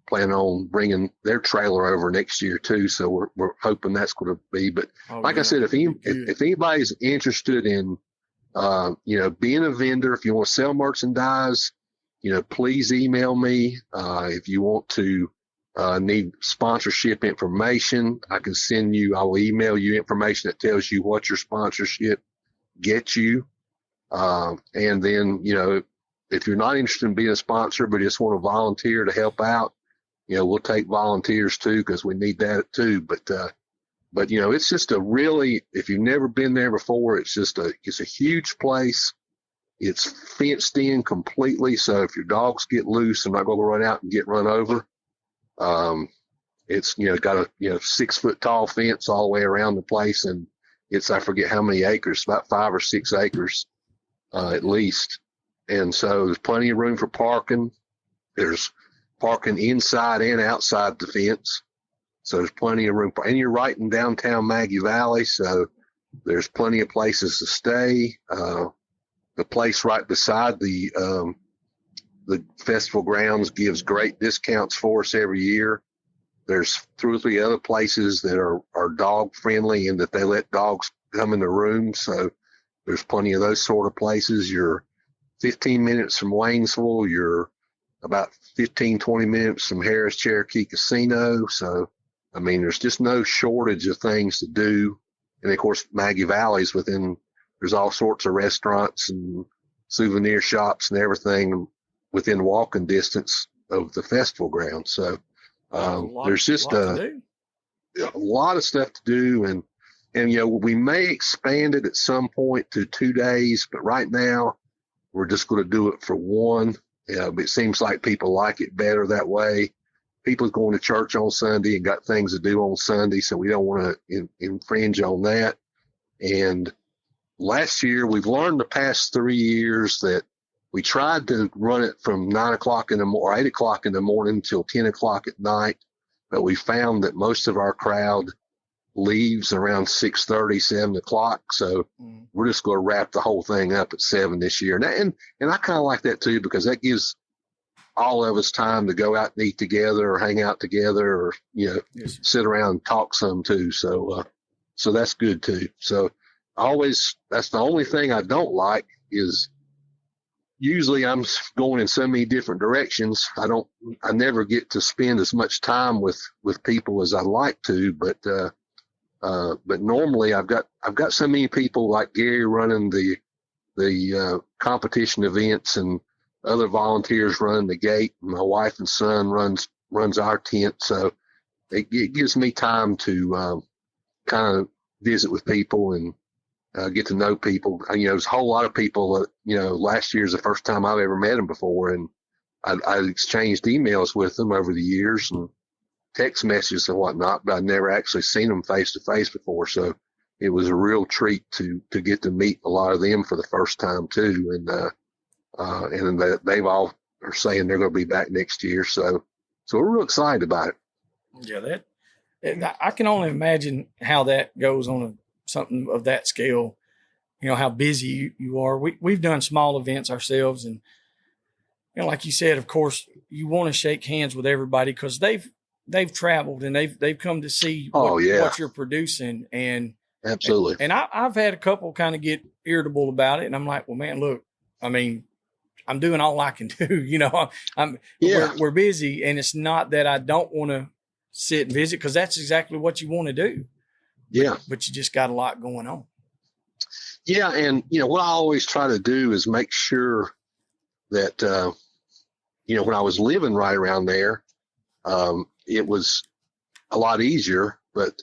plan on bringing their trailer over next year too. So we're hoping that's going to be, but I said, if anybody's interested in, being a vendor, if you want to sell merchandise, please email me. If you want to, need sponsorship information, I will email you information that tells you what your sponsorship gets you. And then, if you're not interested in being a sponsor, but just want to volunteer to help out, we'll take volunteers too, because we need that too. But it's just if you've never been there before, it's a huge place. It's fenced in completely. So if your dogs get loose, they're not going to run out and get run over. It's, got a, 6 foot tall fence all the way around the place. And it's, I forget how many acres, about 5 or 6 acres, at least. And so there's plenty of room for parking. There's parking inside and outside the fence. So there's plenty of room. And you're right in downtown Maggie Valley. So there's plenty of places to stay. The place right beside the festival grounds gives great discounts for us every year. There's 2 or 3 other places that are dog friendly and that they let dogs come in the room. So there's plenty of those sort of places. You're 15 minutes from Waynesville. You're about 15, 20 minutes from Harris Cherokee Casino. So, there's just no shortage of things to do. And of course, Maggie Valley's there's all sorts of restaurants and souvenir shops and everything within walking distance of the festival ground. So, there's just a lot of stuff to do. And, we may expand it at some point to 2 days, but right now we're just going to do it for one. But it seems like people like it better that way. People going to church on Sunday and got things to do on Sunday, so we don't want to infringe on that. And last year, we've learned the past 3 years that we tried to run it from 9 o'clock in the morning, or 8 o'clock in the morning till 10 o'clock at night. But we found that most of our crowd leaves around 6:30, 7 o'clock. So we're just going to wrap the whole thing up at 7 this year. And I kind of like that too, because that gives all of us time to go out and eat together or hang out together, or, Yes. sit around and talk some too. So that's good too. So that's the only thing I don't like is usually I'm going in so many different directions. I never get to spend as much time with people as I like to, but normally I've got so many people like Gary running the competition events, and other volunteers running the gate. My wife and son runs our tent. So it gives me time to kind of visit with people and get to know people. There's a whole lot of people last year's the first time I've ever met them before, and I exchanged emails with them over the years and text messages and whatnot, but I'd never actually seen them face to face before. So it was a real treat to get to meet a lot of them for the first time too. And they've all are saying they're going to be back next year. So we're real excited about it. Yeah, I can only imagine how that goes on something of that scale. How busy you are. We've done small events ourselves, and like you said, of course, you want to shake hands with everybody because they've traveled and they've come to see what you're producing. And absolutely. And I've had a couple kind of get irritable about it, and I'm like, well, man, look, I mean, I'm doing all I can do. We're busy, and it's not that I don't want to sit and visit, because that's exactly what you want to do. Yeah. But you just got a lot going on. Yeah. And, what I always try to do is make sure that, when I was living right around there, it was a lot easier. But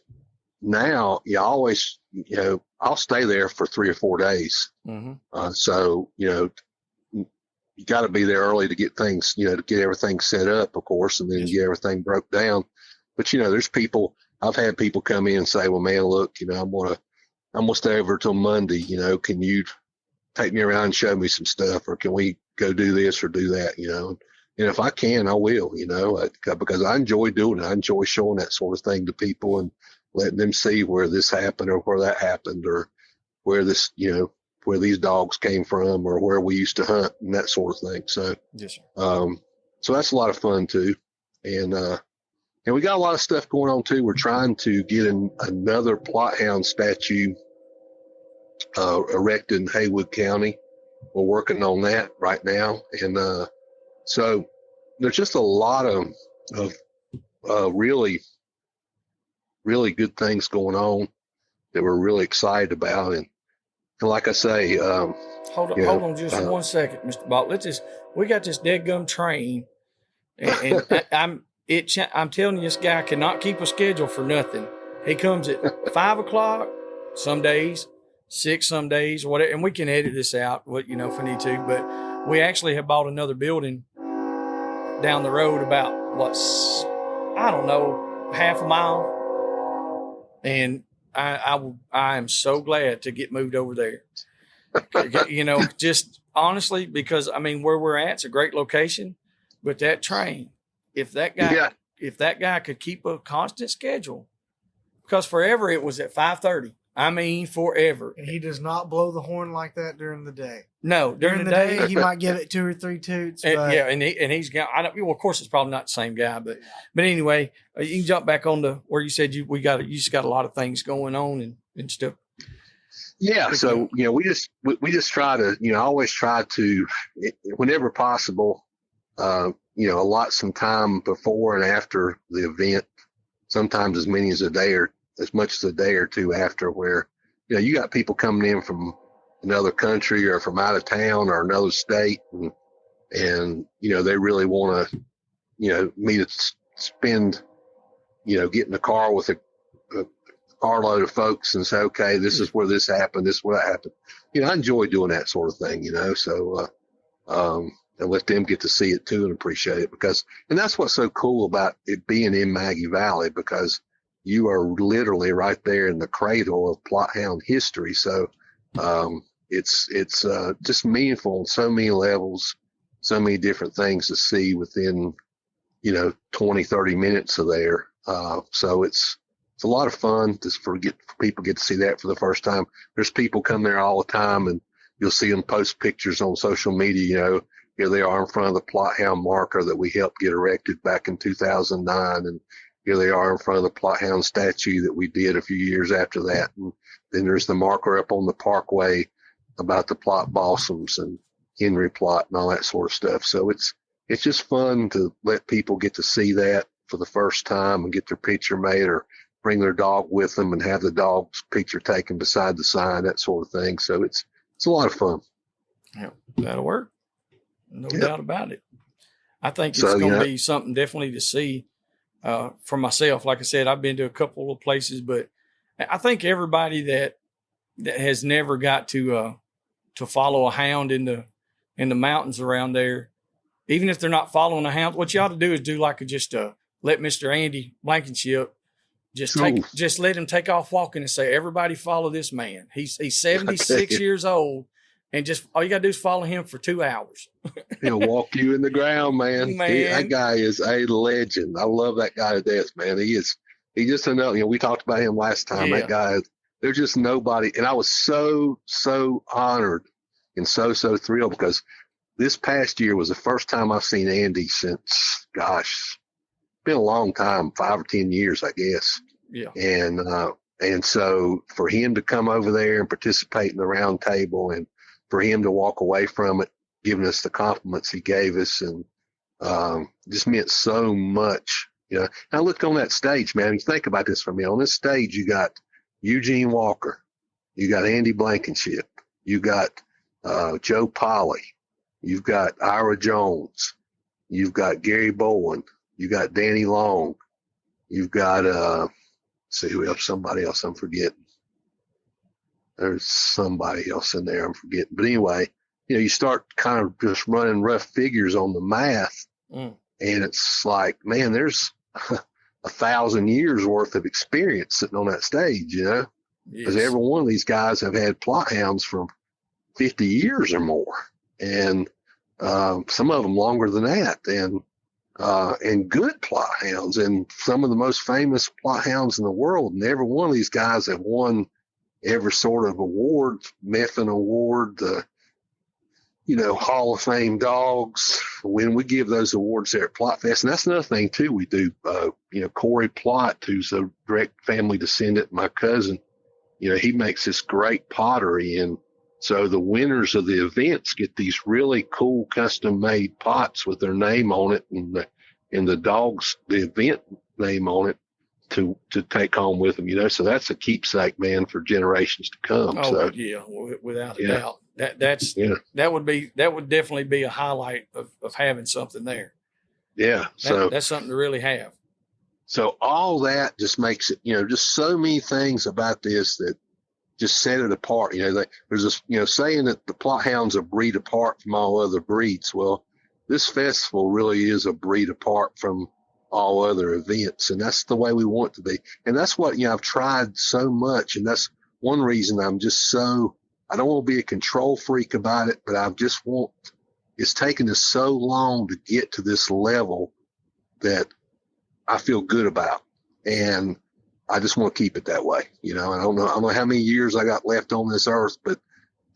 now, I always, I'll stay there for 3 or 4 days. Mm-hmm. So, you got to be there early to get things, to get everything set up, of course, and then get everything broke down. But, there's people, I've had people come in and say, well, man, look, I'm going to stay over till Monday. Can you take me around and show me some stuff, or can we go do this or do that? And if I can, I will, because I enjoy doing it. I enjoy showing that sort of thing to people and letting them see where this happened or where that happened, or where this, where these dogs came from, or where we used to hunt and that sort of thing. So, yes, sir. So that's a lot of fun too. And we got a lot of stuff going on too. We're trying to get another Plott Hound statue erected in Haywood County. We're working on that right now. And so there's just a lot of really, really good things going on that we're really excited about. And like I say, hold on just 1 second, Mr. Bob. We got this dead gum train, and I'm telling you, this guy cannot keep a schedule for nothing. He comes at 5 o'clock some days, 6 some days, whatever, and we can edit this out, if we need to. But we actually have bought another building down the road about half a mile, and I am so glad to get moved over there. Just honestly, because where we're at, it's a great location, but that train, if that guy could keep a constant schedule, because forever it was at 5:30. Forever. And he does not blow the horn like that during the day. No, during the day he might give it 2 or 3 toots. But... and he's got. Of course, it's probably not the same guy, but anyway, you can jump back on to where you said you just got a lot of things going on and stuff. Yeah, so we just try to I always try to, whenever possible, allot some time before and after the event. Sometimes as many as a day or as much as a day or two after, where you got people coming in from another country or from out of town or another state, and they really want to me to spend get in the car with a carload of folks and say, okay, this is where this happened, this is where that happened. I enjoy doing that sort of thing, so and let them get to see it too and appreciate it, and that's what's so cool about it being in Maggie Valley, because you are literally right there in the cradle of Plott Hound history. So, it's just meaningful on so many levels, so many different things to see within, 20, 30 minutes of there. So it's a lot of fun for people get to see that for the first time. There's people come there all the time, and you'll see them post pictures on social media. Here they are in front of the Plott Hound marker that we helped get erected back in 2009. And here they are in front of the Plott Hound statue that we did a few years after that. And then there's the marker up on the parkway about the Plott Balsams and Henry Plott and all that sort of stuff. So it's just fun to let people get to see that for the first time and get their picture made, or bring their dog with them and have the dog's picture taken beside the sign, that sort of thing. So it's a lot of fun. Yeah, that'll work. No doubt about it. I think it's going to be something definitely to see for myself. Like I said, I've been to a couple of places, but I think everybody that has never got to follow a hound in the mountains around there, even if they're not following a hound, what you ought to do is do like let Mr. Andy Blankenship just let him take off walking and say, everybody follow this man. He's 76 years old, and just all you got to do is follow him for 2 hours. He'll walk you in the ground, man. That guy is a legend. I love that guy to death, man. He's just another, we talked about him last time. Yeah. That guy, there's just nobody. And I was so honored and so thrilled, because this past year was the first time I've seen Andy since, gosh, been a long time, 5 or 10 years, I guess. Yeah. And so for him to come over there and participate in the round table, and for him to walk away from it, giving us the compliments he gave us, and just meant so much. And I looked on that stage, man. You think about this for me. On this stage, you got Eugene Walker, you got Andy Blankenship, you got Joe Polly, you've got Ira Jones, you've got Gary Bowen, you got Danny Long, you've got see who else? Somebody else I'm forgetting. There's somebody else in there I'm forgetting. But anyway, you start kind of just running rough figures on the math, and it's like, man, there's 1,000 years worth of experience sitting on that stage, because every one of these guys have had Plott Hounds for 50 years or more, and some of them longer than that, and good Plott Hounds, and some of the most famous Plott Hounds in the world. And every one of these guys have won every sort of award, Meffin Award, the Hall of Fame dogs. When we give those awards there at Plott Fest, and that's another thing too, we do. Corey Plott, who's a direct family descendant, my cousin, he makes this great pottery, and so the winners of the events get these really cool custom made pots with their name on it, and the dog's the event name on it to take home with them. So that's a keepsake, man, for generations to come. Oh, so, yeah, without a doubt. That would definitely be a highlight of having something there. Yeah. That's something to really have. So all that just makes it, just so many things about this that just set it apart. There's this, saying that the Plott Hound's a breed apart from all other breeds. Well, this festival really is a breed apart from all other events, and that's the way we want it to be. And that's what, I've tried so much, and that's one reason I'm just I don't want to be a control freak about it, but it's taken us so long to get to this level that I feel good about. And I just want to keep it that way. I don't know how many years I got left on this earth, but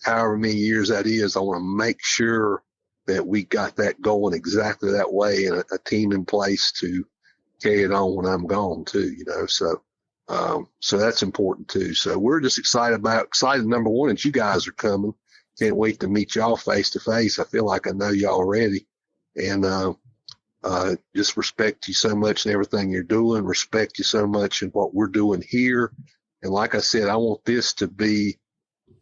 however many years that is, I want to make sure that we got that going exactly that way, and a team in place to carry it on when I'm gone too, so that's important too. So we're just excited, number one, that you guys are coming. Can't wait to meet y'all face to face. I feel like I know y'all already, and just respect you so much in everything you're doing, respect you so much in what we're doing here. And like I said, I want this to be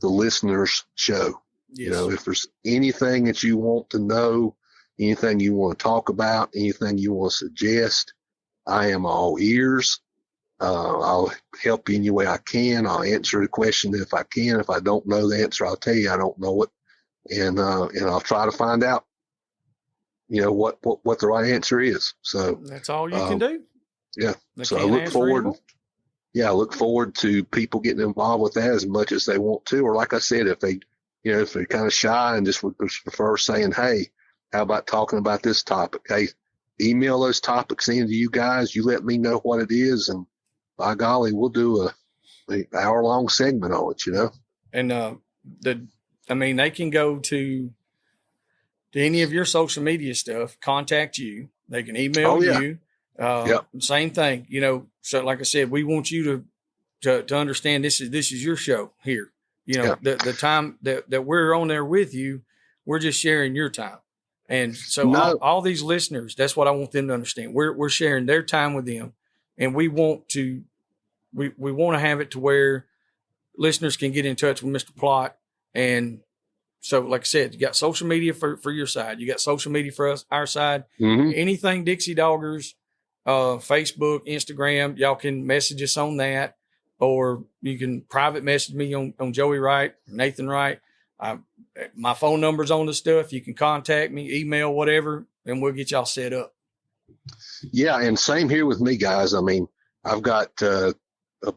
the listeners' show. Yes. If there's anything that you want to know, anything you want to talk about, anything you want to suggest, I am all ears. I'll help you any way I can. I'll answer the question if I can. If I don't know the answer, I'll tell you I don't know it. and I'll try to find out, what the right answer is. So that's all you can do. Yeah. They So I can't look ask for forward. any more. Yeah, I look forward to people getting involved with that as much as they want to. Or like I said, if they, if they're kind of shy and just would prefer saying, hey, how about talking about this topic? Hey, email those topics into you guys. You let me know what it is, and by golly, we'll do a hour-long segment on it, And they can go to any of your social media stuff, contact you. They can email Oh, yeah. you. Yep. Same thing, So like I said, we want you to understand this is your show here. Yeah. The time that we're on there with you, we're just sharing your time. And so No. all these listeners, that's what I want them to understand. We're sharing their time with them, and we want to have it to where listeners can get in touch with Mr. Plott. And so, like I said, you got social media for your side. You got social media for us, our side. Mm-hmm. Anything Dixie Doggers, Facebook, Instagram, y'all can message us on that, or you can private message me on Joey Wright, Nathan Wright. My phone number's on the stuff. You can contact me, email, whatever, and we'll get y'all set up. Yeah, and same here with me, guys. I mean, I've got a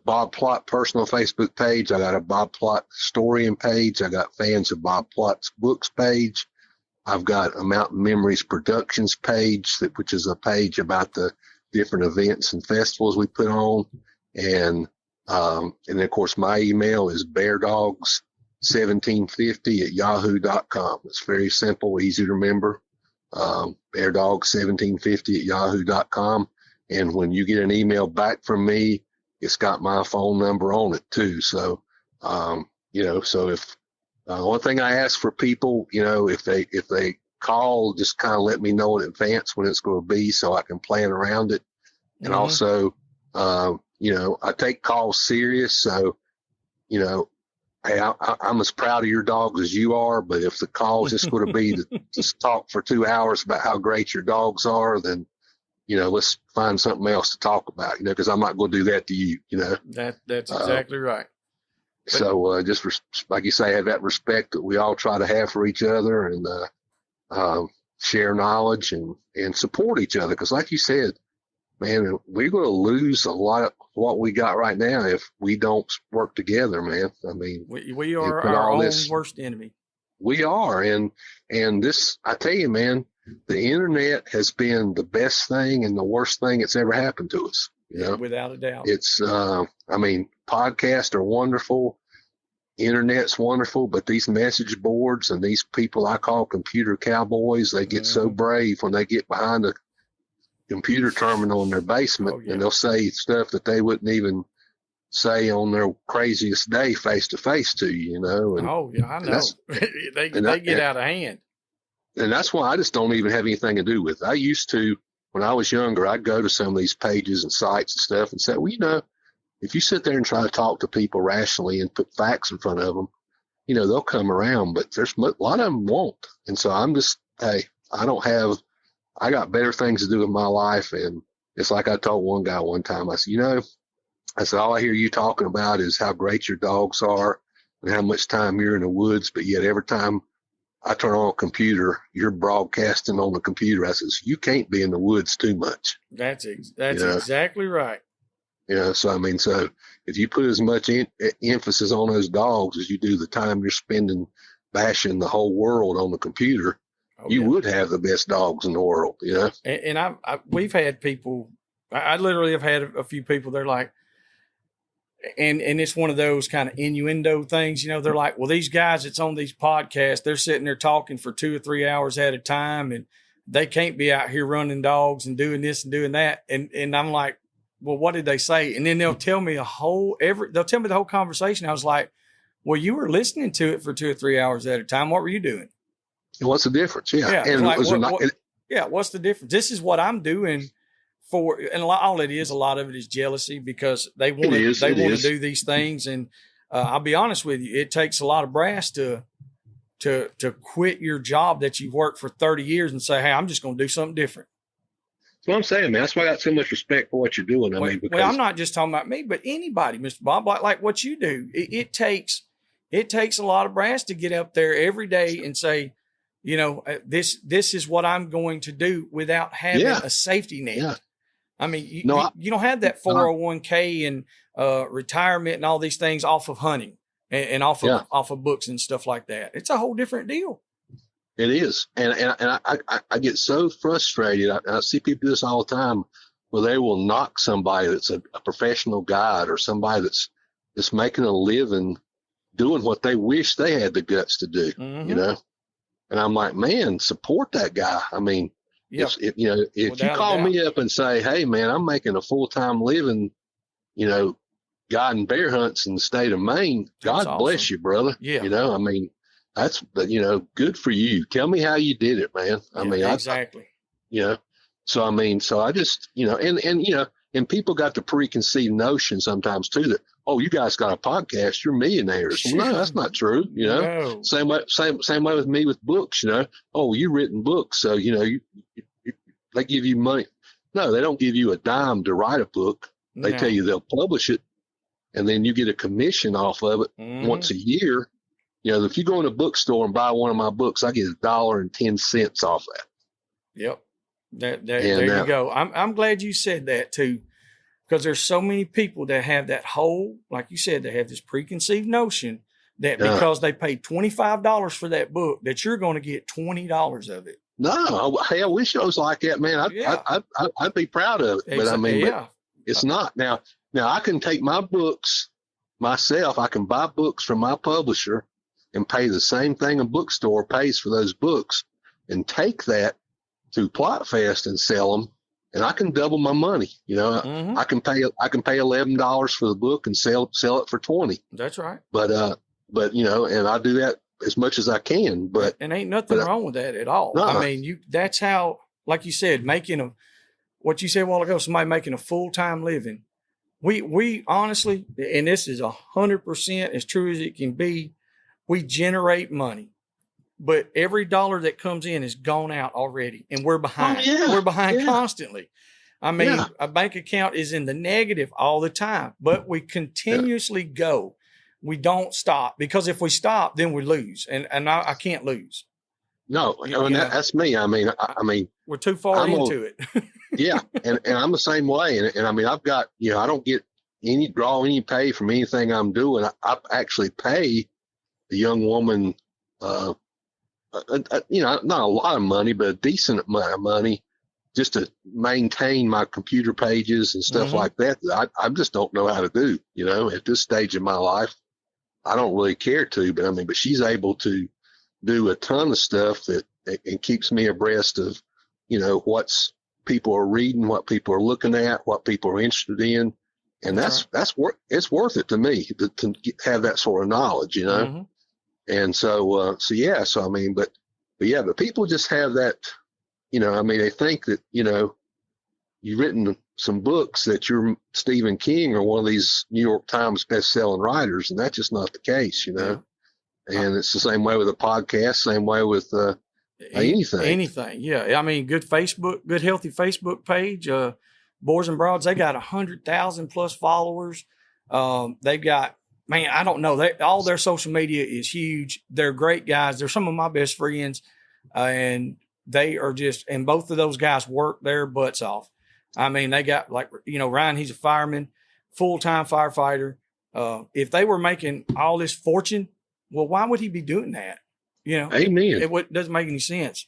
Bob Plott personal Facebook page. I got a Bob Plott historian page. I got fans of Bob Plott's books page. I've got a Mountain Memories Productions page, which is a page about the different events and festivals we put on. And then, of course, my email is beardogs1750@yahoo.com. It's very simple, easy to remember. Beardogs1750@yahoo.com. And when you get an email back from me, it's got my phone number on it too. So, so if one thing I ask for people, if they call, just kind of let me know in advance when it's going to be so I can plan around it. And also, I take calls serious. So, hey, I'm as proud of your dogs as you are, but if the call is just going to be to just talk for 2 hours about how great your dogs are, then, let's find something else to talk about, because I'm not going to do that to you, That's exactly right. So just like you say, have that respect that we all try to have for each other, and share knowledge and support each other. Because like you said, man, we're going to lose a lot of what we got right now if we don't work together, man. I mean, we are our own worst enemy. We are. And this, I tell you, man, the internet has been the best thing and the worst thing that's ever happened to us. Without a doubt. It's, podcasts are wonderful. Internet's wonderful, but these message boards and these people I call computer cowboys, they get so brave when they get behind a computer terminal in their basement, and they'll say stuff that they wouldn't even say on their craziest day face to face to you, And, I know. they get out of hand. And that's why I just don't even have anything to do with it. I used to, when I was younger, I'd go to some of these pages and sites and stuff and say, well, if you sit there and try to talk to people rationally and put facts in front of them, they'll come around, but there's a lot of them won't. And so I'm just, hey, I got better things to do with my life. And it's like I told one guy one time, I said, all I hear you talking about is how great your dogs are and how much time you're in the woods. But yet every time I turn on a computer, you're broadcasting on the computer. I says, you can't be in the woods too much. That's exactly right. So if you put as much emphasis on those dogs as you do the time you're spending bashing the whole world on the computer, you would have the best dogs in the world, And we've had people, I literally have had a few people, they're like, and it's one of those kind of innuendo things, they're like, well, these guys that's on these podcasts, they're sitting there talking for 2 or 3 hours at a time, and they can't be out here running dogs and doing this and doing that. And I'm like, well, what did they say? And then they'll tell me the whole conversation. I was like, well, you were listening to it for 2 or 3 hours at a time. What were you doing? And what's the difference? Yeah. And what's the difference? This is what I'm doing for, and a lot of it is jealousy, because they want to do these things. And I'll be honest with you, it takes a lot of brass to quit your job that you've worked for 30 years and say, hey, I'm just going to do something different. That's what I'm saying, man. That's why I got so much respect for what you're doing. Well, I'm not just talking about me, but anybody, Mr. Bob, like what you do. It takes it takes a lot of brass to get up there every day and say, you know, this is what I'm going to do without having a safety net. Yeah. I mean, you don't have that 401k and retirement and all these things off of hunting and off of books and stuff like that. It's a whole different deal. It is. And I get so frustrated. I see people do this all the time where they will knock somebody that's a professional guide or somebody that's making a living doing what they wish they had the guts to do, you know? And I'm like, man, support that guy. I mean, if you call me up and say, hey, man, I'm making a full-time living, you know, guiding bear hunts in the state of Maine, God bless you, brother. Yeah. You know, I mean, that's, you know, good for you. Tell me how you did it, man. I mean, exactly. You know, so, I mean, so I just, you know, and, you know, and people got the preconceived notion sometimes too that, oh, you guys got a podcast, you're millionaires. Well, no, that's not true. You know, no. Same way with me with books, you know, oh, you've written books. So, you know, they give you money. No, they don't give you a dime to write a book. They tell you they'll publish it and then you get a commission off of it once a year. You know, if you go in a bookstore and buy one of my books, I get $1.10 off that. Yep. There you go. I'm glad you said that too, because there's so many people that have that whole, like you said, they have this preconceived notion that because they paid $25 for that book, that you're going to get $20 of it. No, hey, I wish I was like that, man. I'd be proud of it, but I mean, but it's not. Now I can take my books myself. I can buy books from my publisher and pay the same thing a bookstore pays for those books, and take that to Plott Fest and sell them, and I can double my money. You know, I can pay $11 for the book and sell it for $20. That's right. But you know, and I do that as much as I can. But and ain't nothing wrong with that at all. No. I mean, that's how, like you said, what you said a while ago, somebody making a full-time living. We honestly, and this is 100% as true as it can be, we generate money. But every dollar that comes in is gone out already, and we're behind. We're behind constantly. I mean, a bank account is in the negative all the time, but we continuously go. We don't stop, because if we stop, then we lose, and I can't lose. No, I mean, that's me. I mean, we're too far into it. Yeah, and I'm the same way, and I mean, I've got, you know, I don't get draw any pay from anything I'm doing. I actually pay the young woman. You know, not a lot of money, but a decent amount of money just to maintain my computer pages and stuff like that. I just don't know how to do, you know, at this stage of my life. I don't really care to, but I mean, but she's able to do a ton of stuff that and keeps me abreast of, you know, what's people are reading, what people are looking at, what people are interested in. And that's it's worth it to me to have that sort of knowledge, you know? And so I mean, but people just have that, you know, I mean, they think that, you know, you've written some books that you're Stephen King or one of these New York Times best-selling writers, and that's just not the case, you know? And it's the same way with a podcast, same way with anything. Anything, yeah. I mean, good healthy Facebook page. Boars N Broads, they got 100,000 plus followers. They've got, man, I don't know. All their social media is huge. They're great guys. They're some of my best friends. And they are and both of those guys work their butts off. I mean, they got, like, you know, Ryan, he's a fireman, full-time firefighter. If they were making all this fortune, well, why would he be doing that? You know, amen. It doesn't make any sense.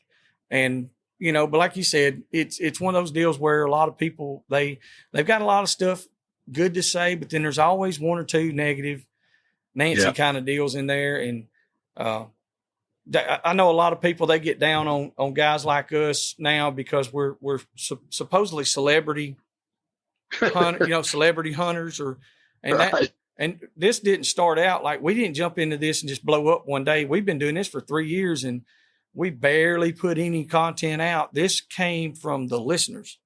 And, you know, but like you said, it's one of those deals where a lot of people, they've got a lot of stuff good to say, but then there's always one or two negative Nancy kind of deals in there. And I know a lot of people, they get down on guys like us now because we're supposedly celebrity celebrity hunters and this didn't start out, like, we didn't jump into this and just blow up one day. We've been doing this for 3 years and we barely put any content out. This came from the listeners.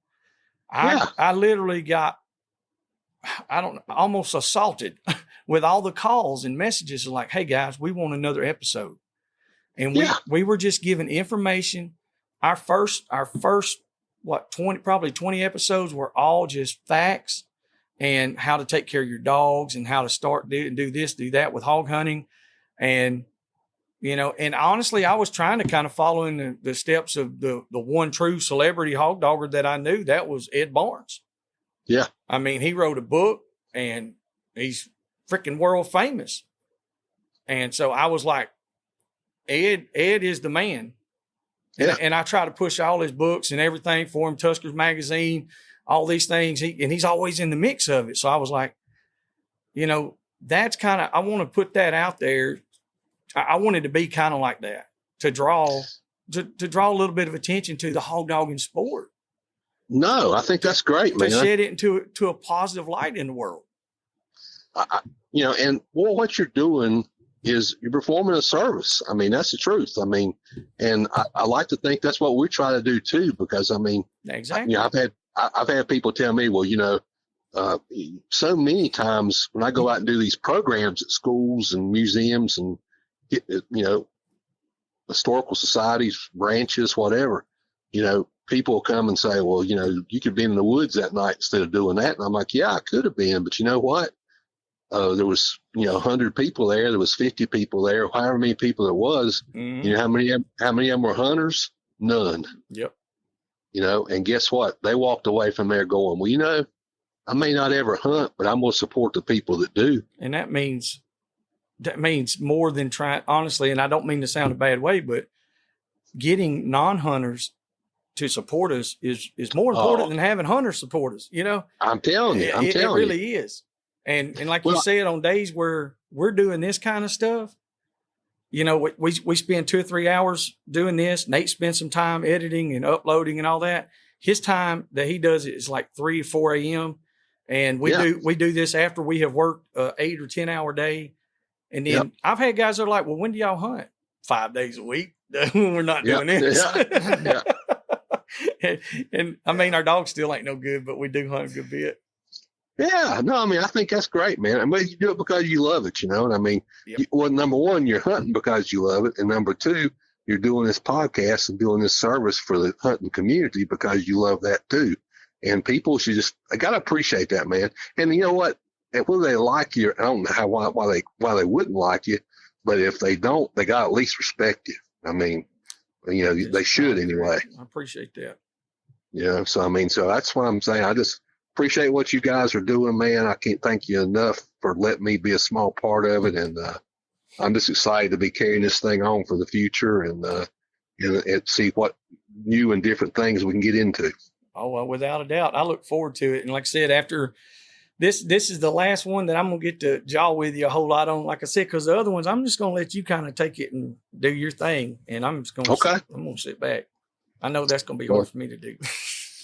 I literally got, almost assaulted with all the calls and messages like, hey guys, we want another episode. And we were just giving information. Our first, probably 20 episodes were all just facts and how to take care of your dogs and how to start do this, do that with hog hunting. And, and honestly, I was trying to kind of follow in the steps of the one true celebrity hog dogger that I knew. That was Ed Barnes. Yeah. I mean, he wrote a book and he's freaking world famous. And so I was like, Ed is the man. Yeah. And I try to push all his books and everything for him, Tusker's Magazine, all these things. And he's always in the mix of it. So I was like, that's kind of, I want to put that out there. I wanted to be kind of like that, to draw a little bit of attention to the hog dogging sport. No, I think that's great, man. To shed it into a positive light in the world. And what you're doing is you're performing a service. I mean, that's the truth. I mean, and I like to think that's what we try to do too, because I mean, exactly. I've had people tell me, well, so many times when I go out and do these programs at schools and museums and historical societies, branches, whatever, people come and say, well, you could be in the woods that night instead of doing that. And I'm like, yeah, I could have been, but you know what? There was, 100 people there. There was 50 people there. However many people there was, Mm-hmm. How many of them were hunters? None. Yep. And guess what? They walked away from there going, well, I may not ever hunt, but I'm going to support the people that do. And that means more than trying, honestly, and I don't mean to sound a bad way, but getting non-hunters to support us is more important than having hunters support us. I'm telling you, it really is. And like you said, on days where we're doing this kind of stuff, we spend 2 or 3 hours doing this. Nate spends some time editing and uploading and all that. His time that he does it is like 3 or 4 a.m. And we do this after we have worked 8 or 10 hour day. And then I've had guys that are like, well, when do y'all hunt? 5 days a week. We're not doing this. Yeah. And I mean, our dog still ain't no good, but we do hunt a good bit. Yeah, no, I mean, I think that's great, man. I mean, you do it because you love it, and I mean, number one, you're hunting because you love it. And number two, you're doing this podcast and doing this service for the hunting community because you love that too. And people should I got to appreciate that, man. And you know what? And whether they like you, I don't know why they wouldn't like you, but if they don't, they got to at least respect you. I mean, they should anyway. I appreciate that. So I mean, so that's what I'm saying. I just appreciate what you guys are doing, man. I can't thank you enough for letting me be a small part of it. And I'm just excited to be carrying this thing on for the future and see what new and different things we can get into. Oh, well, without a doubt. I look forward to it. And like I said, after this is the last one that I'm going to get to jaw with you a whole lot on. Like I said, because the other ones, I'm just going to let you kind of take it and do your thing. And I'm just going to sit back. I know that's going to be hard for me to do.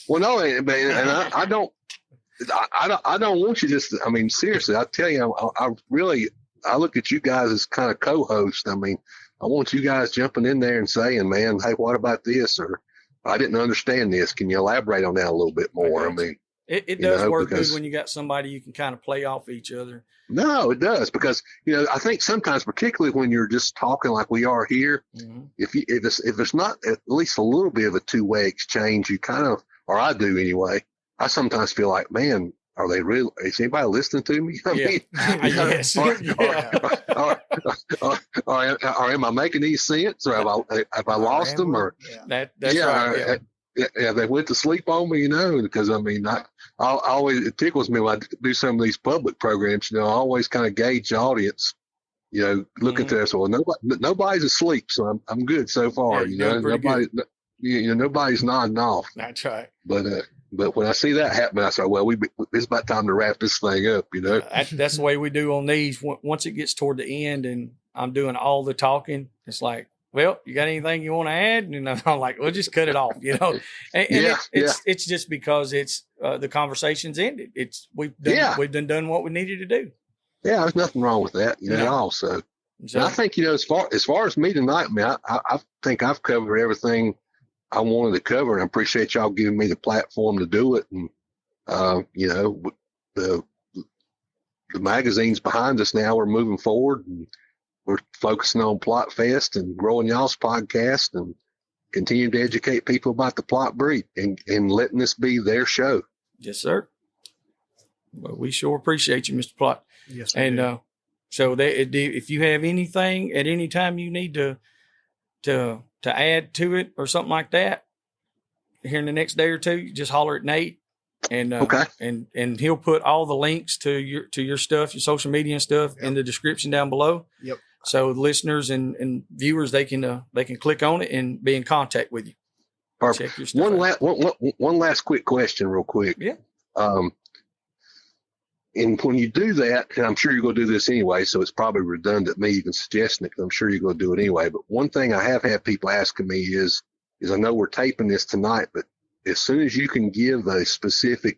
Well, no, and I don't want you just, I mean, seriously, I tell you, I look at you guys as kind of co-host. I mean, I want you guys jumping in there and saying, man, hey, what about this? Or I didn't understand this. Can you elaborate on that a little bit more? I mean, it does work good when you got somebody you can kind of play off each other. No, it does, because I think sometimes, particularly when you're just talking like we are here, mm-hmm. if it's not at least a little bit of a two-way exchange, you kind of, or I do anyway. I sometimes feel like, man, are they really? Is anybody listening to me? I mean, yes. Or am I making any sense? Or have I lost them? Or that's right. Yeah, they went to sleep on me, because I mean, I always, it tickles me when I do some of these public programs. I always kind of gauge the audience. Looking mm-hmm. to this. Well, nobody's asleep, so I'm good so far. Nobody's nodding off. That's right. But when I see that happen, I say, well, it's about time to wrap this thing up. That's the way we do on these. Once it gets toward the end, and I'm doing all the talking, it's like, well, you got anything you want to add? And I'm like, well, just cut it off, And it's just because it's the conversation's ended. We've done what we needed to do. Yeah, there's nothing wrong with that, at all. So I think, as far as me tonight, man, I think I've covered everything I wanted to cover, and I appreciate y'all giving me the platform to do it. And the magazine's behind us now. We're moving forward, and we're focusing on Plott Fest and growing y'all's podcast and continuing to educate people about the Plott breed and letting this be their show. Yes, sir. Well, we sure appreciate you, Mr. Plott. Yes, and So if you have anything at any time you need to add to it or something like that, here in the next day or two, just holler at Nate, and Okay. and he'll put all the links to your stuff, your social media and stuff, in the description down below. Yep. So listeners and viewers, they can click on it and be in contact with you. Perfect. Check your stuff out. One last quick question, real quick. Yeah. And when you do that, and I'm sure you're going to do this anyway, so it's probably redundant me even suggesting it, because I'm sure you're going to do it anyway. But one thing I have had people asking me is I know we're taping this tonight, but as soon as you can give a specific,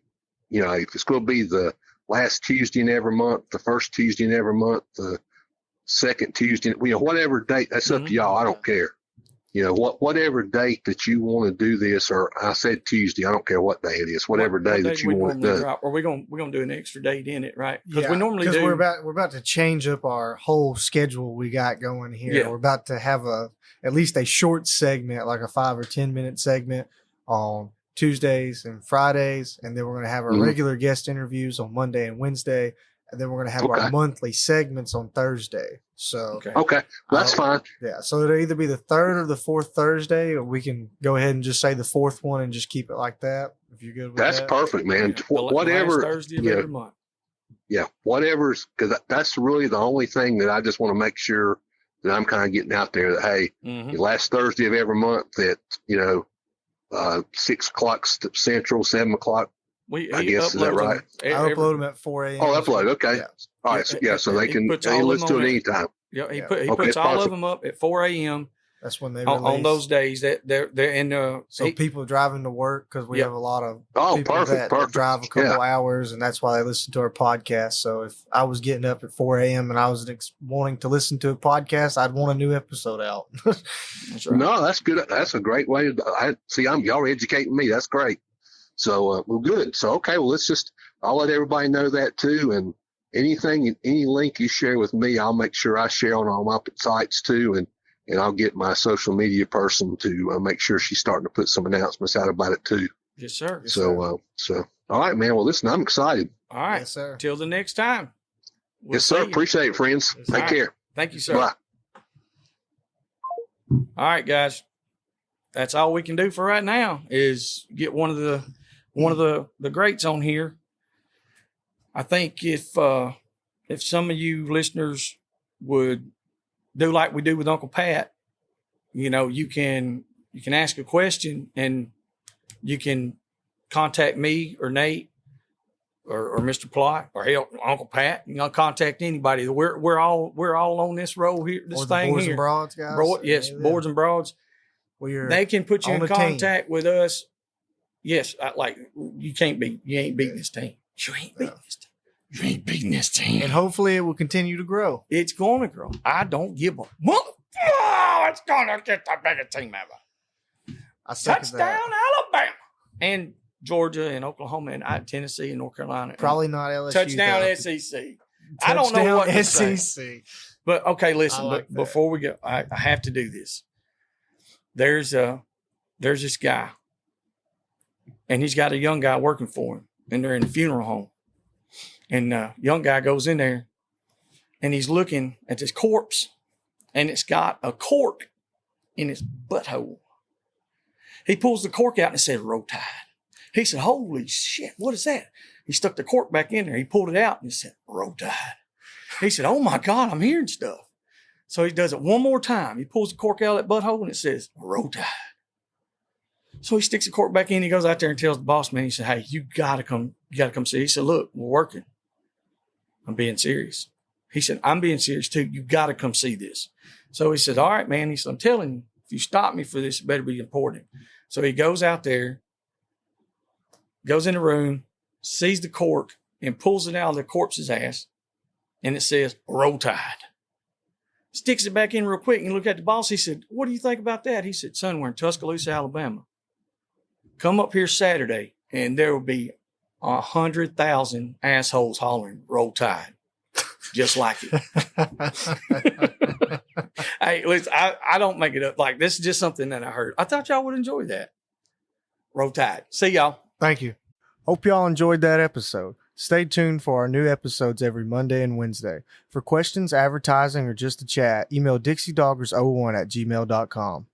if it's going to be the last Tuesday in every month, the first Tuesday in every month, the second Tuesday, whatever date, that's up to y'all. I don't care. Whatever date that you want to do this, or I said Tuesday, I don't care what day it is, whatever day that you want it done. Or we're gonna do an extra date in it, right? Because we normally do. We're about to change up our whole schedule we got going here. Yeah. We're about to have at least a short segment, like a 5 or 10 minute segment on Tuesdays and Fridays, and then we're going to have our regular guest interviews on Monday and Wednesday, and then we're going to have our monthly segments on Thursday. So okay, that's fine. Yeah, so it'll either be the third or the fourth Thursday, or we can go ahead and just say the fourth one and just keep it like that. If you're good with that, that's perfect, man. Yeah. Whatever Last Thursday of every month. Yeah, whatever's, because that's really the only thing that I just want to make sure that I'm kind of getting out there, that hey, last Thursday of every month at 6 o'clock Central, 7 o'clock. I guess, is that right? I upload them at 4 a.m. Oh, upload. Okay. Yeah. All right. So they can listen to it anytime. Yeah, he puts all of them up at 4 a.m. That's when they on those days that they're in. So people driving to work, because we have a lot of people that drive a couple hours, and that's why they listen to our podcast. So if I was getting up at 4 a.m. and I was wanting to listen to a podcast, I'd want a new episode out. That's right. No, that's good. That's a great way to y'all are educating me. That's great. So we're good. So okay, well I'll let everybody know that too, and any link you share with me, I'll make sure I share on all my sites too, and I'll get my social media person to make sure she's starting to put some announcements out about it too. Yes, sir. So all right, man. Well, listen, I'm excited. All right, yes, sir. Till the next time. Yes, sir. Appreciate it, friends. Yes, Take care. Thank you, sir. Bye. All right, guys. That's all we can do for right now is get one of the greats on here. I think if some of you listeners would do like we do with Uncle Pat, you can ask a question and you can contact me or Nate or Mr. Plott or hell, Uncle Pat. You know, contact anybody. We're all on this roll here. This thing Boars here. And Broads, guys. Yes, Boars and Broads. They can put you in contact with us. Yes, you ain't beating this team. You ain't beating this team. You ain't beating this team. And hopefully it will continue to grow. It's going to grow. I don't give a it's going to get the biggest team ever. Touchdown, Alabama. And Georgia and Oklahoma and Tennessee and North Carolina. Probably not LSU. Touchdown, though. SEC. I don't know what to say. SEC. But, okay, listen. Like but before we go, I have to do this. There's this guy. And he's got a young guy working for him. And they're in a funeral home. And the young guy goes in there. And he's looking at this corpse. And it's got a cork in its butthole. He pulls the cork out and it said Roll Tide. He said, holy shit, what is that? He stuck the cork back in there. He pulled it out and it said Roll Tide. He said, oh my God, I'm hearing stuff. So he does it one more time. He pulls the cork out of that butthole and it says Roll Tide. So he sticks the cork back in. He goes out there and tells the boss man, he said, hey, you gotta come see. He said, look, we're working. I'm being serious. He said, I'm being serious too. You gotta come see this. So he said, all right, man. He said, I'm telling you, if you stop me for this, it better be important. So he goes out there, goes in the room, sees the cork, and pulls it out of the corpse's ass, and it says, Roll Tide. Sticks it back in real quick, and look at the boss. He said, what do you think about that? He said, son, we're in Tuscaloosa, Alabama. Come up here Saturday, and there will be 100,000 assholes hollering, Roll Tide. Just like it. Hey, listen, I don't make it up. Like, this is just something that I heard. I thought y'all would enjoy that. Roll Tide. See y'all. Thank you. Hope y'all enjoyed that episode. Stay tuned for our new episodes every Monday and Wednesday. For questions, advertising, or just to chat, email DixieDoggers01@gmail.com.